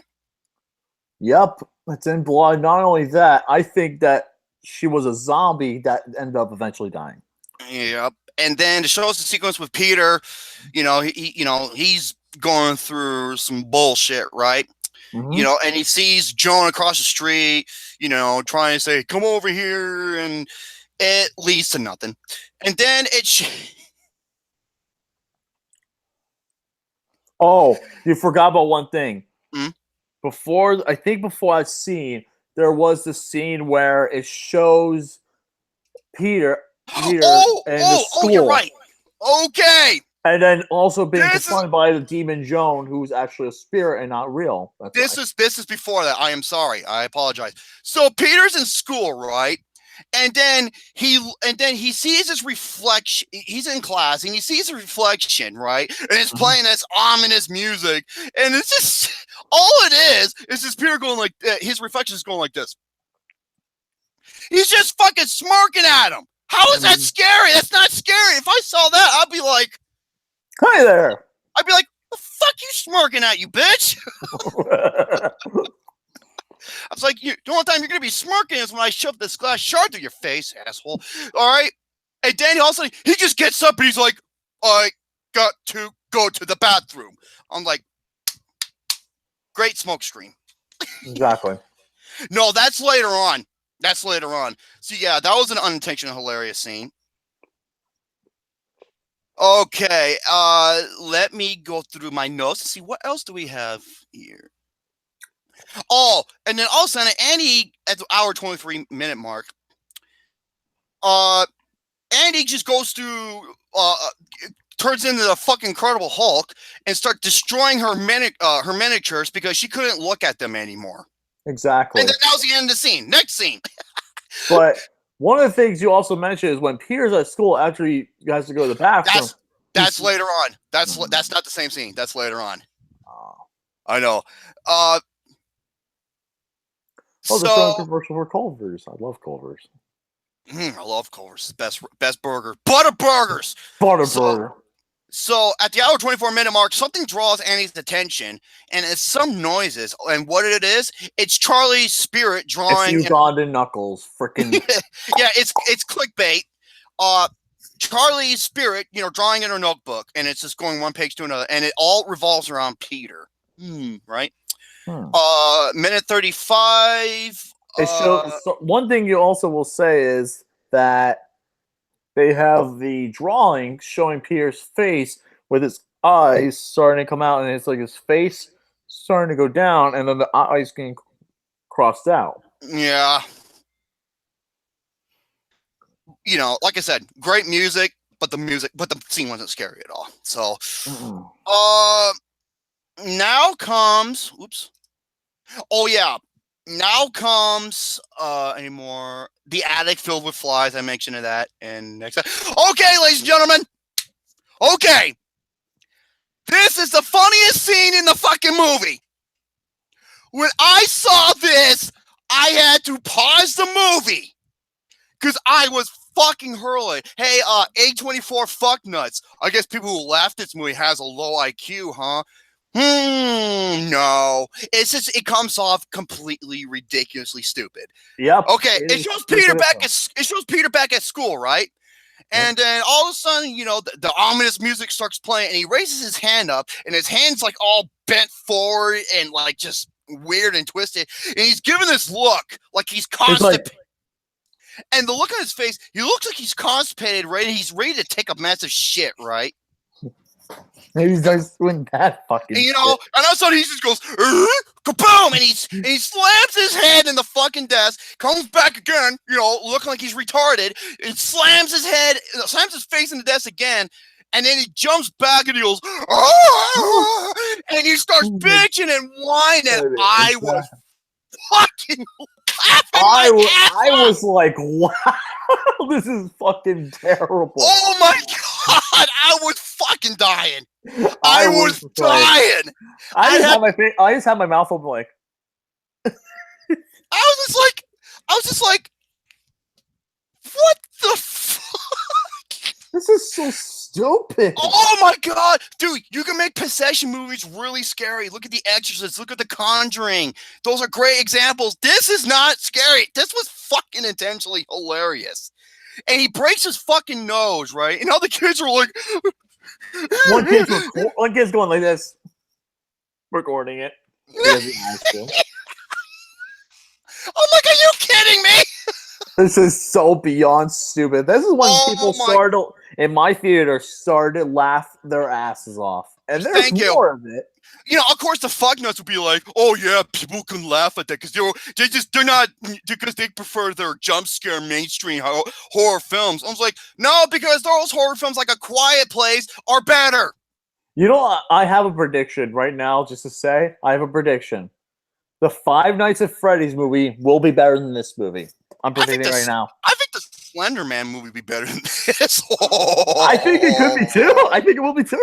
Yep, it's in blood. Not only that, I think that she was a zombie that ended up eventually dying. Yep. And then it shows the sequence with Peter. He's going through some bullshit, right? Mm-hmm. And he sees Joan across the street, trying to say, come over here, and it leads to nothing. And then oh, you forgot about one thing. Mm-hmm. before that scene, there was the scene where it shows Peter in the school. You're right. Okay. And then also being This confronted by the demon Joan, who's actually a spirit and not real. This is before that. I am sorry. I apologize. So Peter's in school, right? And then he sees his reflection. He's in class and he sees his reflection, right? And it's playing this ominous music, and it's just all it is this Peter going like his reflection is going like this. He's just fucking smirking at him. How is that scary? That's not scary. If I saw that, I'd be like, "Hi there." I'd be like, "The fuck you smirking at, you bitch?" I was like, the only time you're going to be smirking is when I shove this glass shard through your face, asshole. All right? And then all of a sudden, he just gets up and he's like, I got to go to the bathroom. I'm like, great smoke screen. Exactly. No, that's later on. So, yeah, that was an unintentional hilarious scene. Okay, let me go through my notes to see what else do we have here. Oh, and then all of a sudden, Andy at the hour 23-minute mark, Andy just goes to turns into the fucking Incredible Hulk and start destroying her miniatures because she couldn't look at them anymore. Exactly. And then that was the end of the scene. Next scene. But one of the things you also mentioned is when Peter's at school after he has to go to the bathroom. That's later on. That's not the same scene. That's later on. Oh. I know. They're showing commercial for Culver's. I love Culver's. I love Culver's. Best burger. Butter burgers. Burger. So at the hour 24-minute mark, something draws Annie's attention, and it's some noises. And what it is, it's Charlie's spirit drawing. It's Ugandan Knuckles. Freaking. Yeah, it's clickbait. Charlie's spirit, drawing in her notebook, and it's just going one page to another, and it all revolves around Peter. Right? Minute 35. So one thing you also will say is that they have the drawing showing Peter's face with his eyes starting to come out, and it's like his face starting to go down, and then the eyes getting crossed out. Yeah. Like I said, great music, but the scene wasn't scary at all. So, now comes. Oops. Oh yeah. Now comes anymore the attic filled with flies. I mentioned that, and next time. Okay, ladies and gentlemen. Okay, this is the funniest scene in the fucking movie. When I saw this, I had to pause the movie because I was fucking hurling. Hey, A24 fuck nuts. I guess people who laughed at this movie has a low IQ, huh? No. It's just it comes off completely ridiculously stupid. Yep. Okay, it shows Peter back at school, right? And then all of a sudden, the ominous music starts playing, and he raises his hand up, and his hand's like all bent forward and like just weird and twisted, and he's giving this look like he's constipated. And the look on his face, he looks like he's constipated, right? He's ready to take a massive shit, right? Maybe he's just doing that fucking and all of a sudden he just goes kaboom, and he slams his head in the fucking desk, comes back again, looking like he's retarded, and slams his face in the desk again, and then he jumps back and he goes, and he starts bitching and whining. I was fucking laughing. I was like, wow, this is fucking terrible. Oh my god, I was fucking dying. I was dying. I just had my mouth open like. I was just like, what the fuck? This is so stupid. Oh my god, dude! You can make possession movies really scary. Look at The Exorcist. Look at The Conjuring. Those are great examples. This is not scary. This was fucking intentionally hilarious. And he breaks his fucking nose, right? And all the kids are like. One kid's going like this, recording it. I'm like, are you kidding me? This is so beyond stupid. This is when people in my theater started to laugh their asses off And there's Thank you. more of it. You know, of course, the fucknuts would be like, "Oh yeah, people can laugh at that because they're not because they prefer their jump scare mainstream horror films." I was like, "No, because those horror films like A Quiet Place are better." You know, I have a prediction right now. Just to say, I have a prediction. The Five Nights at Freddy's movie will be better than this movie. I'm predicting right now. I think the Slender Man movie would be better than this. I think it could be too. I think it will be too.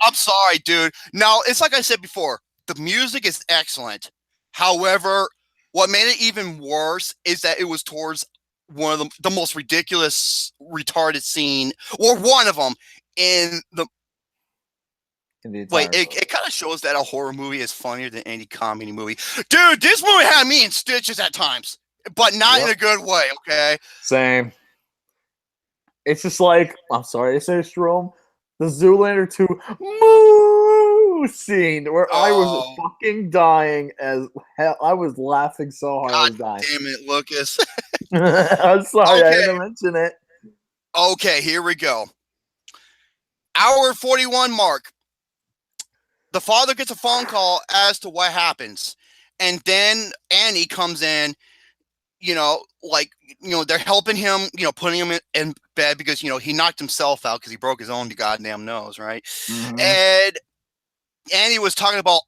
I'm sorry, dude. Now, it's like I said before, the music is excellent. However, what made it even worse is that it was towards one of the most ridiculous, retarded scene, or one of them, in the... Wait, it kind of shows that a horror movie is funnier than any comedy movie. Dude, this movie had me in stitches at times, but not in a good way, okay? Same. It's just like, I'm sorry to say this, Jerome, the Zoolander 2 moo scene where I was fucking dying as hell. I was laughing so hard I was dying. Damn it, Lucas. I'm sorry, I had to mention it. Okay, here we go. Hour 41 mark. The father gets a phone call as to what happens. And then Annie comes in, you know, like, you know, they're helping him, you know, putting him in bed because, you know, he knocked himself out because he broke his own goddamn nose, right? Mm-hmm. And Annie was talking about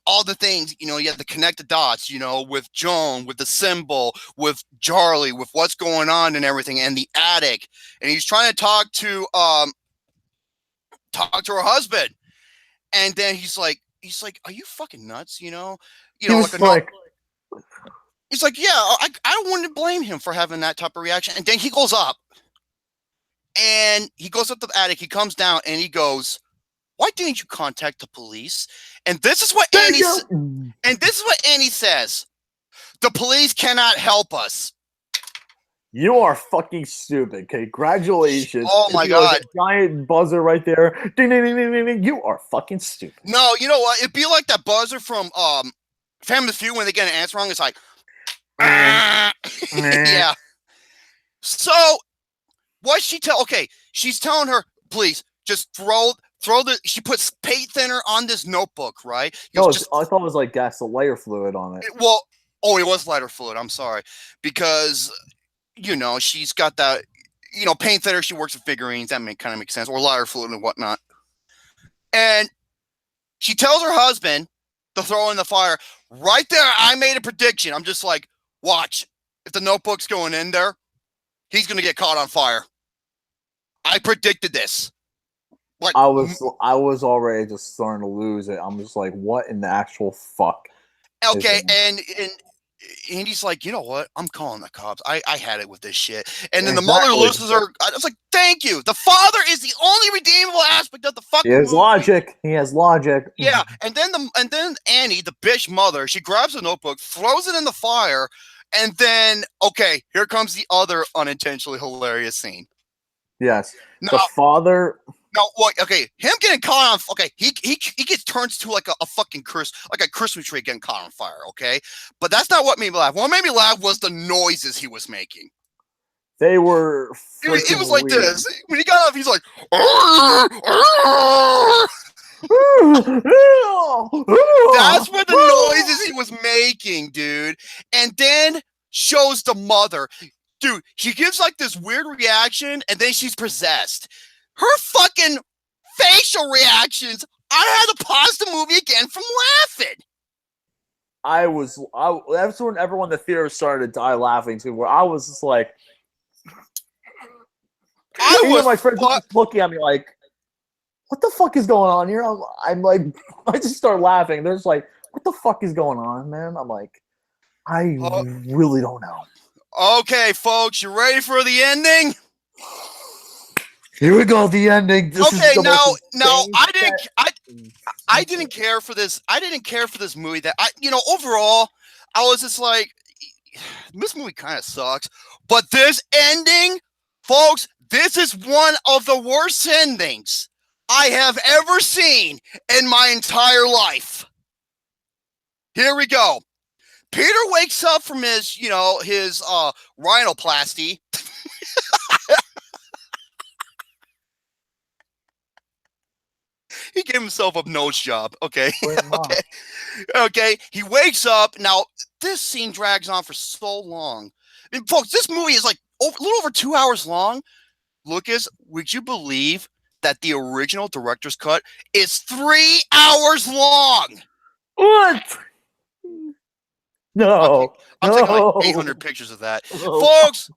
all the things, you know, you have to connect the dots, you know, with Joan, with the symbol, with Charlie, with what's going on and everything, and the attic. And he's trying to talk to her husband. And then he's like, are you fucking nuts? You know, like he's like, yeah, I don't want to blame him for having that type of reaction. And then he goes up to the attic. He comes down and he goes, why didn't you contact the police? And this is what Annie says. The police cannot help us. You are fucking stupid. Congratulations. Oh my God. Giant buzzer right there. Ding, ding, ding, ding, ding. You are fucking stupid. No, you know what? It'd be like that buzzer from Family Feud when they get an answer wrong. It's like, yeah. So what she's telling her, please just throw she puts paint thinner on this notebook, right? No, I thought it was like lighter fluid on it. It was lighter fluid. I'm sorry. Because, you know, she's got that, you know, paint thinner. She works with figurines. That kind of makes sense. Or lighter fluid and whatnot. And she tells her husband to throw in the fire. Right there, I made a prediction. I'm just like, watch. If the notebook's going in there, he's going to get caught on fire. I predicted this. Like, I was already just starting to lose it. I'm just like, what in the actual fuck? Okay, and he's like, you know what? I'm calling the cops. I had it with this shit. And then the mother loses her. I was like, thank you. The father is the only redeemable aspect of the fucking movie. He has logic. Yeah, and then Annie, the bitch mother, she grabs a notebook, throws it in the fire, and then here comes the other unintentionally hilarious scene. Yes, the father. No, him getting caught on. He gets turned to like a fucking like a Christmas tree getting caught on fire. Okay, but that's not what made me laugh. What made me laugh was the noises he was making. They were. It was like weird. This when he got up. He's like, that's what the noises he was making, dude. And then shows the mother, dude. She gives like this weird reaction, and then she's possessed. Her fucking facial reactions, I had to pause the movie again from laughing. That's when everyone in the theater started to die laughing too, where I was just like, my friends were just looking at me like, what the fuck is going on here? I'm like, I just start laughing. They're just like, what the fuck is going on, man? I'm like, I really don't know. Okay, folks, you ready for the ending? Here we go, the ending. I didn't care for this. I didn't care for this movie. Overall, I was just like, this movie kind of sucks. But this ending, folks, this is one of the worst endings I have ever seen in my entire life. Here we go. Peter wakes up from his rhinoplasty. He gave himself a nose job. Okay. Pretty much. Okay. Okay. He wakes up. Now, this scene drags on for so long. And folks, this movie is like a little over 2 hours long. Lucas, would you believe that the original director's cut is 3 hours long? What? No. I'm taking like 800 pictures of that. Folks,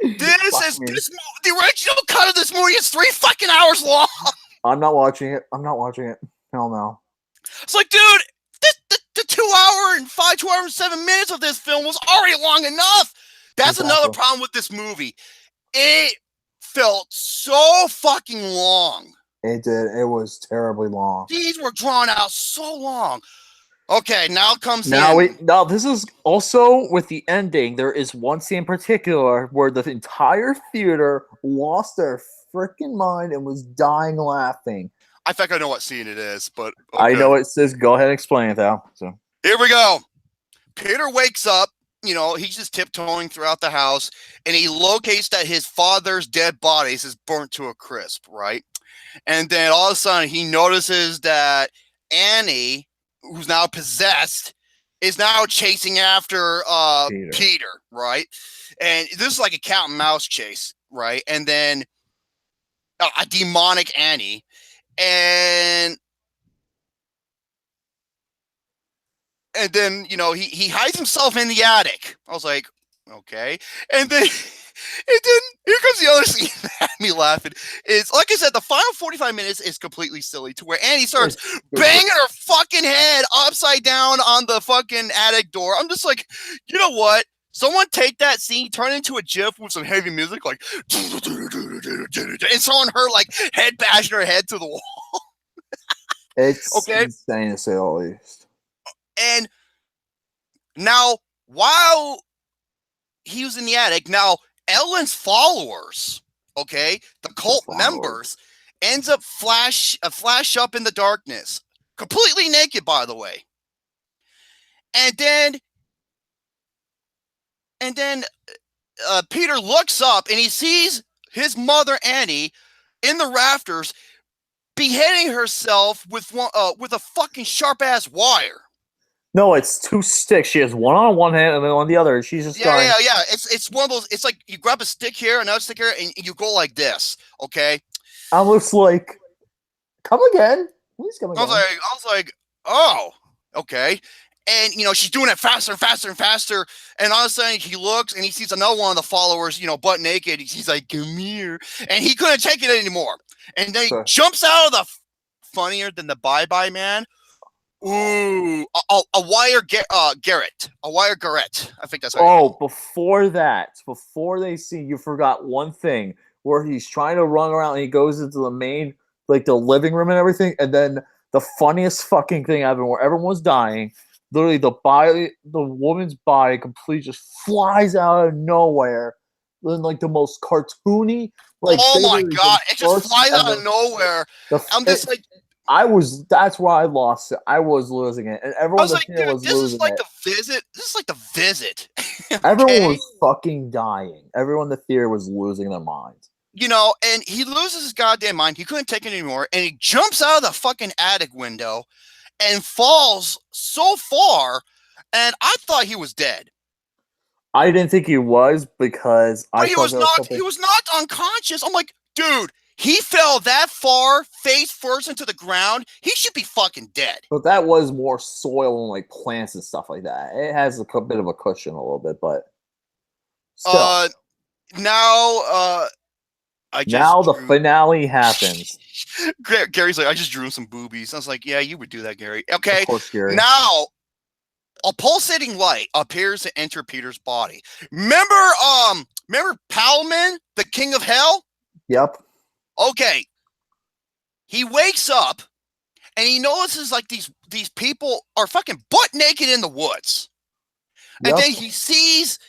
the original cut of this movie is 3 fucking hours long. I'm not watching it. Hell no. It's like, dude, the 2 hour and 2 hours and 7 minutes of this film was already long enough. That's another problem with this movie. It felt so fucking long. It did. It was terribly long. These were drawn out so long. Okay, now comes now this is also with the ending. There is one scene in particular where the entire theater lost their freaking mind and was dying laughing. I think I know what scene it is, but okay. I know it says. Go ahead and explain it, though. So here we go. Peter wakes up. You know, he's just tiptoeing throughout the house, and he locates that his father's dead body is burnt to a crisp, right? And then all of a sudden, he notices that Annie, who's now possessed, is now chasing after Peter, right? And this is like a cat and mouse chase, right? And then a demonic Annie, and then, you know, he hides himself in the attic. I was like, okay. And then here comes the other scene that had me laughing. It's like I said, the final 45 minutes is completely silly to where Annie starts banging her fucking head upside down on the fucking attic door. I'm just like, you know what? Someone take that scene, turn it into a GIF with some heavy music, like, and someone her like head bashing her head to the wall. It's okay. Insane to say the least. And now, while he was in the attic, now Ellen's followers, okay, the cult members, ends up flash up in the darkness, completely naked, by the way. And then Peter looks up and he sees his mother Annie in the rafters, beheading herself with a fucking sharp ass wire. No, it's 2 sticks. She has one on one hand and then on the other. She's just yeah. It's one of those. It's like you grab a stick here, another stick here, and you go like this. Okay. I was like, "Come again? Please come again." I was like, oh, okay. And you know, she's doing it faster and faster and faster. And all of a sudden, he looks and he sees another one of the followers, you know, butt naked. He's like, "Come here," and he couldn't take it anymore. And then he jumps out of the funnier than the Bye Man. Ooh, a wire Garrett. A wire Garrett. I think that's how before they see, you forgot one thing where he's trying to run around and he goes into the main, like the living room and everything, and then the funniest fucking thing ever where everyone's dying, literally the woman's body completely just flies out of nowhere. Then like the most cartoony, like, oh my god, it just flies out of nowhere. I'm just like, that's why I lost it. I was losing it. And everyone was like, dude, this is like the visit. This is like the visit. Okay? Everyone was fucking dying. Everyone in the theater was losing their minds. You know, and he loses his goddamn mind. He couldn't take it anymore. And he jumps out of the fucking attic window and falls so far. And I thought he was dead. I didn't think he was because he was knocked unconscious. I'm like, dude, he fell that far, face first into the ground. He should be fucking dead. But that was more soil and like plants and stuff like that. It has a bit of a cushion a little bit, but still. Now the finale happens. Gary's like, I just drew some boobies. I was like, yeah, you would do that, Gary. Okay. Of course, Gary. Now a pulsating light appears to enter Peter's body. Remember Palman, the king of hell? Yep. Okay. He wakes up and he notices like these people are fucking butt naked in the woods. Yep. And then he sees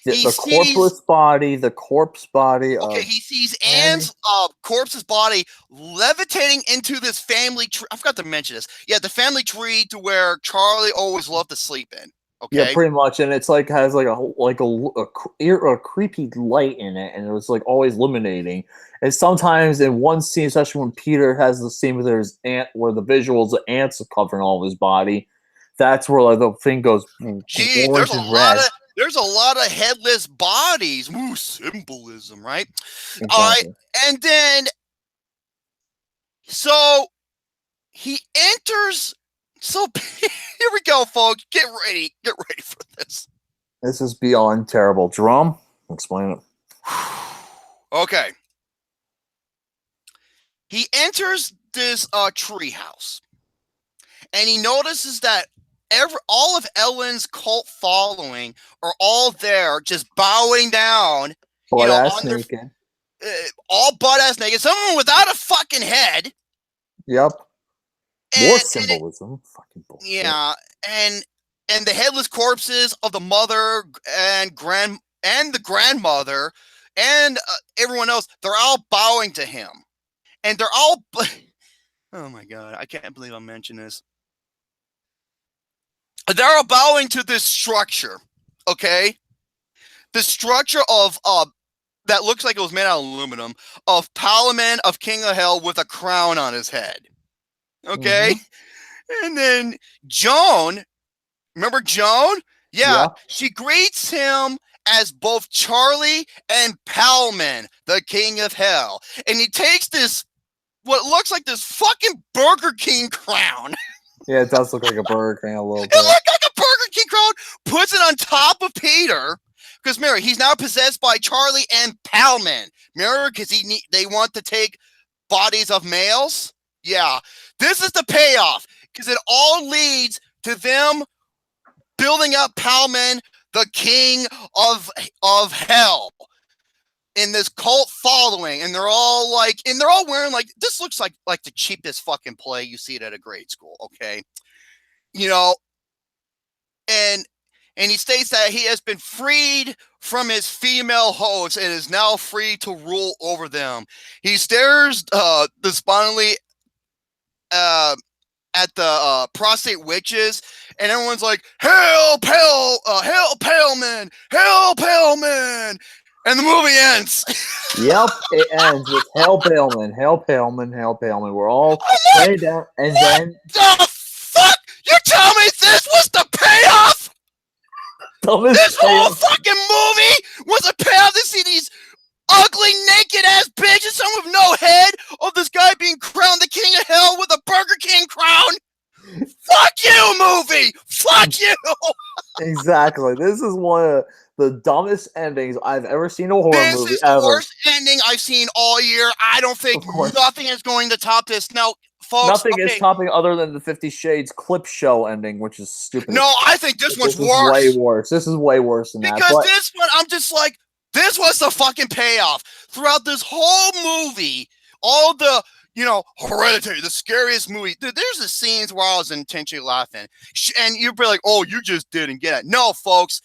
the corpse body. Okay, he sees Anne's corpse's body levitating into this family tree. I forgot to mention this. Yeah, the family tree to where Charlie always loved to sleep in. Okay. Yeah, pretty much, and it's like has like a creepy light in it, and it was like always illuminating. And sometimes in one scene, especially when Peter has the scene with his ant, where the visuals of ants are covering all of his body, that's where like the thing goes Gee, orange and red. There's a lot of headless bodies. Ooh, symbolism, right? Exactly. All right, and then so he enters. So here we go, folks. Get ready for this. This is beyond terrible. Jerome, explain it. Okay. He enters this treehouse, and he notices that all of Ellen's cult following are all there, just bowing down, Butt ass naked. all butt ass naked. Some of them without a fucking head. Yep. More And symbolism. Fucking bullshit. Yeah, and the headless corpses of the mother and the grandmother and everyone else, they're all bowing to him. And they're all oh my god, I can't believe I'm mentioning this. They're all bowing to this structure, okay? The structure of that looks like it was made out of aluminum, of Palamon of King of Hell with a crown on his head. Okay? Mm-hmm. And then Joan, remember Joan? Yeah, she greets him as both Charlie and Palamon, the King of Hell. And he takes this, what looks like this fucking Burger King crown. Yeah, it does look like a Burger King a little bit. It looked like a Burger King crown, puts it on top of Peter, because remember, he's now possessed by Charlie and Palamon. Remember, because they want to take bodies of males? Yeah. This is the payoff, because it all leads to them building up Palamon, the king of hell, in this cult following, and they're all wearing like, this looks like the cheapest fucking play you see it at a grade school, okay? You know, and he states that he has been freed from his female hosts and is now free to rule over them. He stares despondently at the prostate witches, and everyone's like, "Hail, Palamon! Hail, Palamon!" And the movie ends. Yep, it ends with Hail Palamon, Hail Palamon, Hail Palamon. We're all way down, and then the fuck? You tell me this was the payoff? This whole fucking movie was a payoff to see these ugly, naked-ass bitches, some with no head, of this guy being crowned the King of Hell with a Burger King crown? Fuck you, movie! Fuck you! Exactly. This is one of the dumbest endings I've ever seen in a horror movie. This is the worst ending I've seen all year. I don't think nothing is going to top this. Now, folks, nothing is topping other than the 50 Shades clip show ending, which is stupid. No, I think this one's worse. Way worse. This is way worse than that. Because this one, I'm just like, this was the fucking payoff. Throughout this whole movie, all the, Hereditary, the scariest movie. Dude, there's the scenes where I was intentionally laughing. And you'd be like, oh, you just didn't get it. No, folks.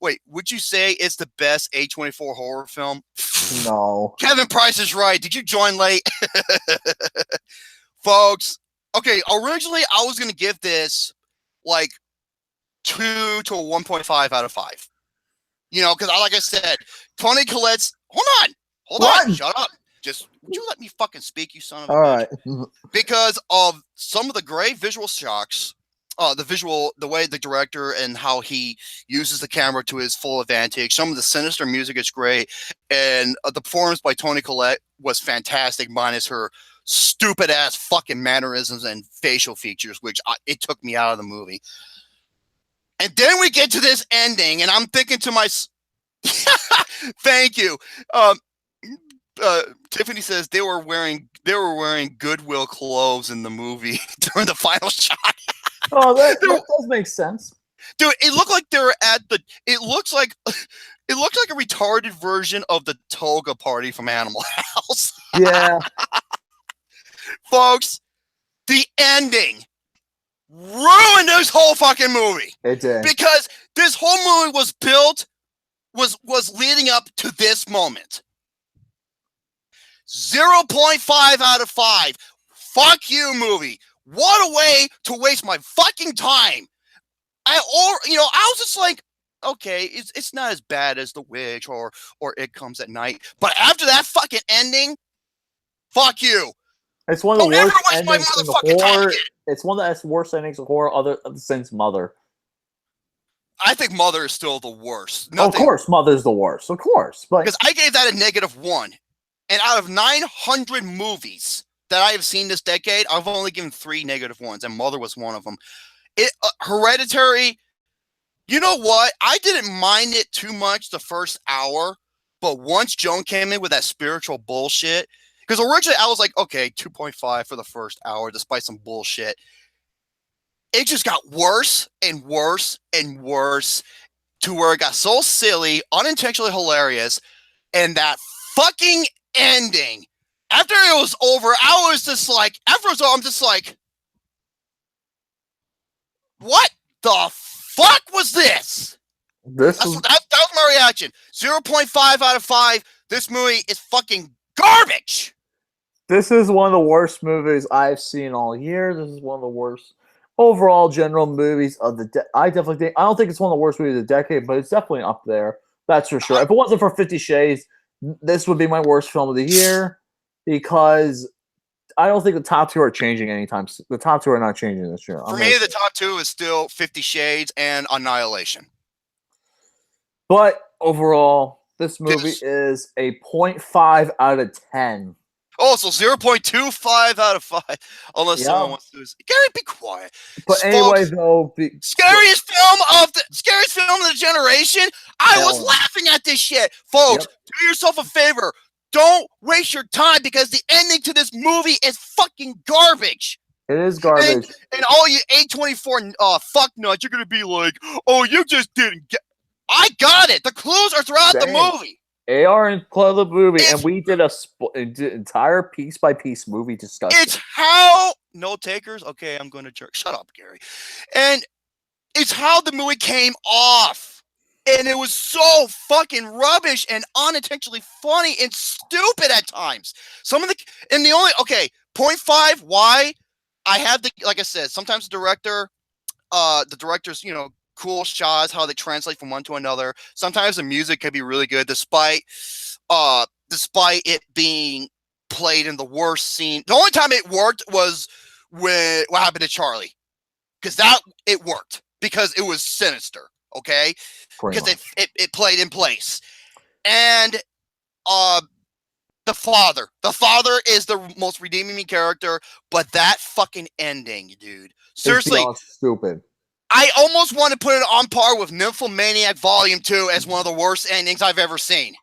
Wait, would you say it's the best A24 horror film? No. Kevin Price is right. Did you join late? Folks, okay, originally I was going to give this like 2 to a 1.5 out of 5. Because like I said, Toni Collette's, hold on, shut up. Just, would you let me fucking speak, you son of a bitch? All right. Because of some of the great visual shocks, the way the director and how he uses the camera to his full advantage. Some of the sinister music is great, and the performance by Toni Collette was fantastic, minus her stupid ass fucking mannerisms and facial features, which it took me out of the movie. And then we get to this ending, and I'm thinking to myself, thank you. Tiffany says they were wearing Goodwill clothes in the movie during the final shot. Oh, that does make sense. Dude, it looked like they were it looks like a retarded version of the toga party from Animal House. Yeah. Folks, the ending ruined this whole fucking movie. It did. Because this whole movie was built, was leading up to this moment. 0.5 out of 5. Fuck you, movie. What a way to waste my fucking time. I was just like, okay, it's not as bad as The Witch or It Comes at Night, but after that fucking ending, fuck you. It's one of the Don't ever worst waste my endings in the motherfucking time horror. again. It's one of the worst endings of horror other since Mother. I think Mother is still the worst. Of course, Mother's the worst. Of course, but because I gave that a -1, and out of 900 movies that I have seen this decade, I've only given 3 -1s, and Mother was one of them. Hereditary. You know what? I didn't mind it too much the first hour, but once Joan came in with that spiritual bullshit, because originally I was like, okay, 2.5 for the first hour, despite some bullshit. It just got worse and worse and worse to where it got so silly, unintentionally hilarious, and that fucking ending. After it was over, I was just like, after it was over, I'm just like, what the fuck was this? That was my reaction. 0.5 out of 5. This movie is fucking garbage. This is one of the worst movies I've seen all year. This is one of the worst overall general movies of the I definitely think, I don't think it's one of the worst movies of the decade, but it's definitely up there. That's for sure. If it wasn't for 50 Shades, this would be my worst film of the year, because I don't think the top two are changing anytime. The top two are not changing this year. For me, the top two is still 50 Shades and Annihilation. But overall, this movie is a 0.5 out of 10. Oh, so 0.25 out of 5. Unless someone wants to. Gary, be quiet. But anyway, though, scariest film of the generation. I was laughing at this shit, folks. Do yourself a favor. Don't waste your time, because the ending to this movie is fucking garbage. It is garbage. And all you A24 fuck nuts, you're gonna be like, oh, you just didn't get. I got it. The clues are throughout the movie. AR and Club the movie, and we did an entire piece by piece movie discussion. It's how no takers. Okay, I'm going to jerk. Shut up, Gary. And it's how the movie came off, and it was so fucking rubbish and unintentionally funny and stupid at times. Some of the 0.5. Why? I have like I said, sometimes the director's cool shots, how they translate from one to another. Sometimes the music can be really good, despite it being played in the worst scene. The only time it worked was when what happened to Charlie, because it worked because it was sinister. Okay, because it played in place, and the father is the most redeeming character, but that fucking ending, dude, seriously, stupid. I almost want to put it on par with Nymphomaniac Volume 2 as one of the worst endings I've ever seen.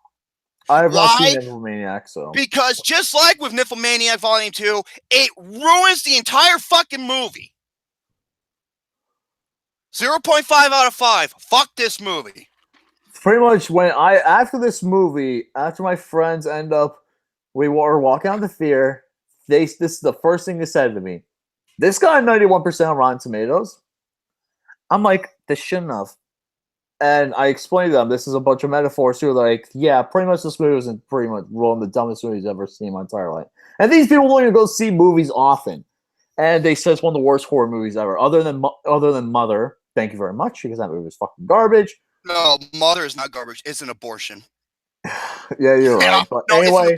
I have not seen Nymphomaniac, so. Because just like with Nymphomaniac Volume 2, it ruins the entire fucking movie. 0.5 out of 5. Fuck this movie. Pretty much after this movie, after my friends we were walking out the theater, this is the first thing they said to me. This got 91% on Rotten Tomatoes. I'm like, this shouldn't have. And I explained to them, this is a bunch of metaphors too. Like, yeah, pretty much this movie was pretty much one of the dumbest movies I've ever seen in my entire life. And these people don't even go see movies often. And they said it's one of the worst horror movies ever. Other than Mother, thank you very much, because that movie was fucking garbage. No, Mother is not garbage. It's an abortion. Yeah, you're right. But anyway,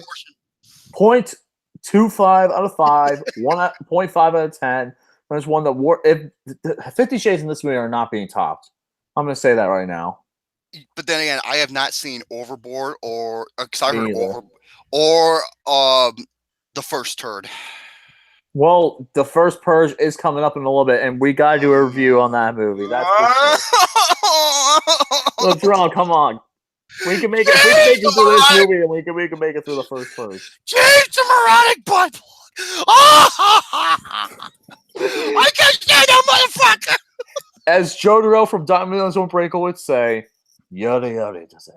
0.25 out of 5, 1.5 out of 10. There's one that 50 Shades in this movie are not being topped. I'm going to say that right now. But then again, I have not seen Overboard or The First Turd. Well, The First Purge is coming up in a little bit, and we got to do a review on that movie. That's so, Jerome, come on. We can make it through this movie, and we can make it through The First Purge. Change the moronic butt plug. I can't stand that motherfucker. As Joe Durrell from Domino's Own Breaker would say, yada yada to say.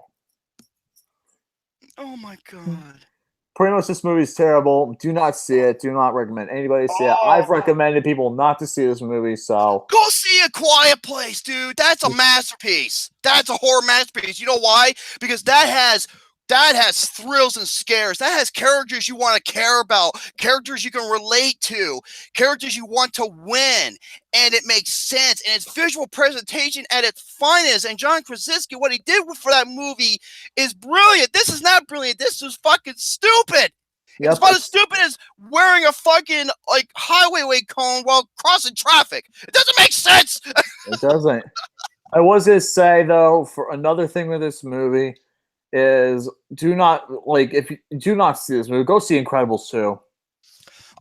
Oh my god. Pretty much this movie is terrible. Do not see it. Do not recommend anybody see it. I've recommended people not to see this movie, so. Go see A Quiet Place, dude. That's a masterpiece. That's a horror masterpiece. You know why? Because that has That has thrills and scares. That has characters you want to care about, characters you can relate to, characters you want to win, and it makes sense. And it's visual presentation at its finest. And John Krasinski, what he did for that movie is brilliant. This is not brilliant. This is fucking stupid. Yep. It's about as stupid as wearing a fucking like highway cone while crossing traffic. It doesn't make sense. It doesn't. I was gonna say though, for another thing with this movie is do not see this movie, go see Incredibles 2.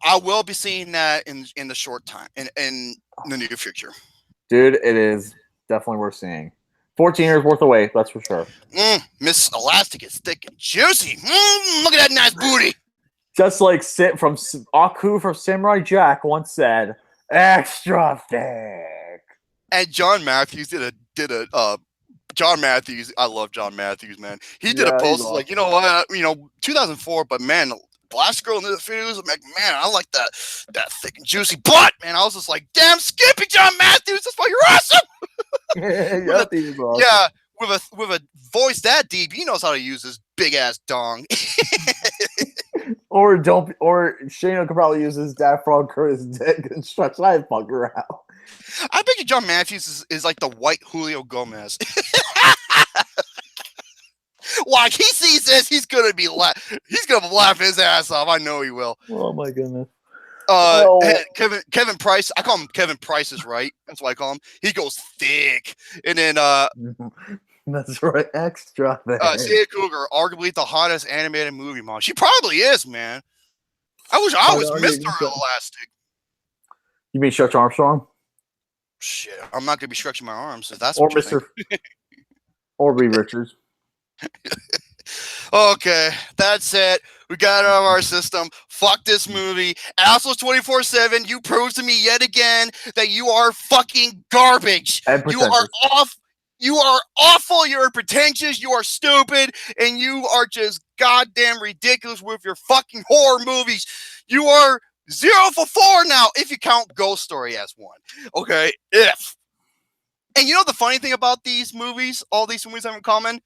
I will be seeing that in the short time in the near future. Dude, it is definitely worth seeing. 14 years worth of weight, that's for sure. Miss Elastic is thick and juicy. Look at that nice booty. Just like Aku from Samurai Jack once said, extra thick. And John Matthews did a John Matthews, I love John Matthews, man. He did a post like, you know what, 2004, but man, the last girl in the videos, I'm like, man, I like that thick and juicy butt, man. I was just like, damn, Skippy John Matthews, that's why you're awesome. Yeah, with a voice that deep, he knows how to use his big ass dong. Or Shane could probably use his Daft Frog Curtis dick and stretch that fucker out. I bet you John Matthews is like the white Julio Gomez. Like he sees this, he's gonna laugh his ass off. I know he will. Oh my goodness. Kevin Price. I call him Kevin Price is right. That's what I call him. He goes thick, and then that's right, extra thick. Sia Cougar, arguably the hottest animated movie mom. She probably is, man. I wish I was Mr. Elastic. You mean Stretch Armstrong? Shit, I'm not gonna be stretching my arms. If that's or what Mr. or B. Richards. Okay, that's it. We got it out of our system. Fuck this movie. Assholes 24/7. You prove to me yet again that you are fucking garbage. You are off. You are awful. You're pretentious. You are stupid, and you are just goddamn ridiculous with your fucking horror movies. You are 0 for 4 now, if you count Ghost Story as one. Okay, if. And you know the funny thing about these movies, all these movies have in common?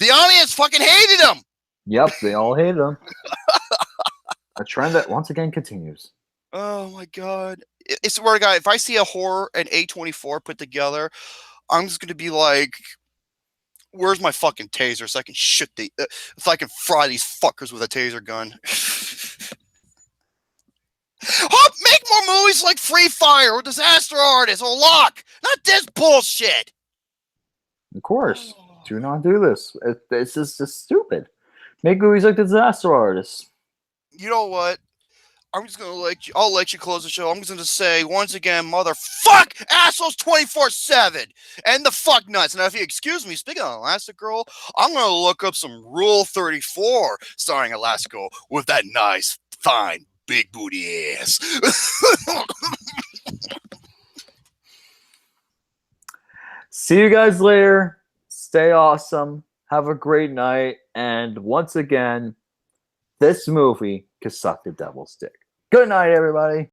The audience fucking hated them. Yep, they all hated them. A trend that once again continues. Oh my god! I swear to God, if I see a horror and A24 put together, I'm just gonna be like, "Where's my fucking taser so I can if I can fry these fuckers with a taser gun?" Make more movies like Free Fire or Disaster Artist or Lock, not this bullshit. Of course. Do not do this. It's just stupid. Make movies like Disaster Artist. You know what? I'm just gonna I'll let you close the show. I'm just gonna say once again, motherfuck assholes 24/7 and the fuck nuts. And if you excuse me, speaking of Elastigirl, I'm gonna look up some Rule 34 starring Elastigirl with that nice, fine, big booty ass. See you guys later. Stay awesome. Have a great night. And once again, this movie can suck the devil's dick. Good night, everybody.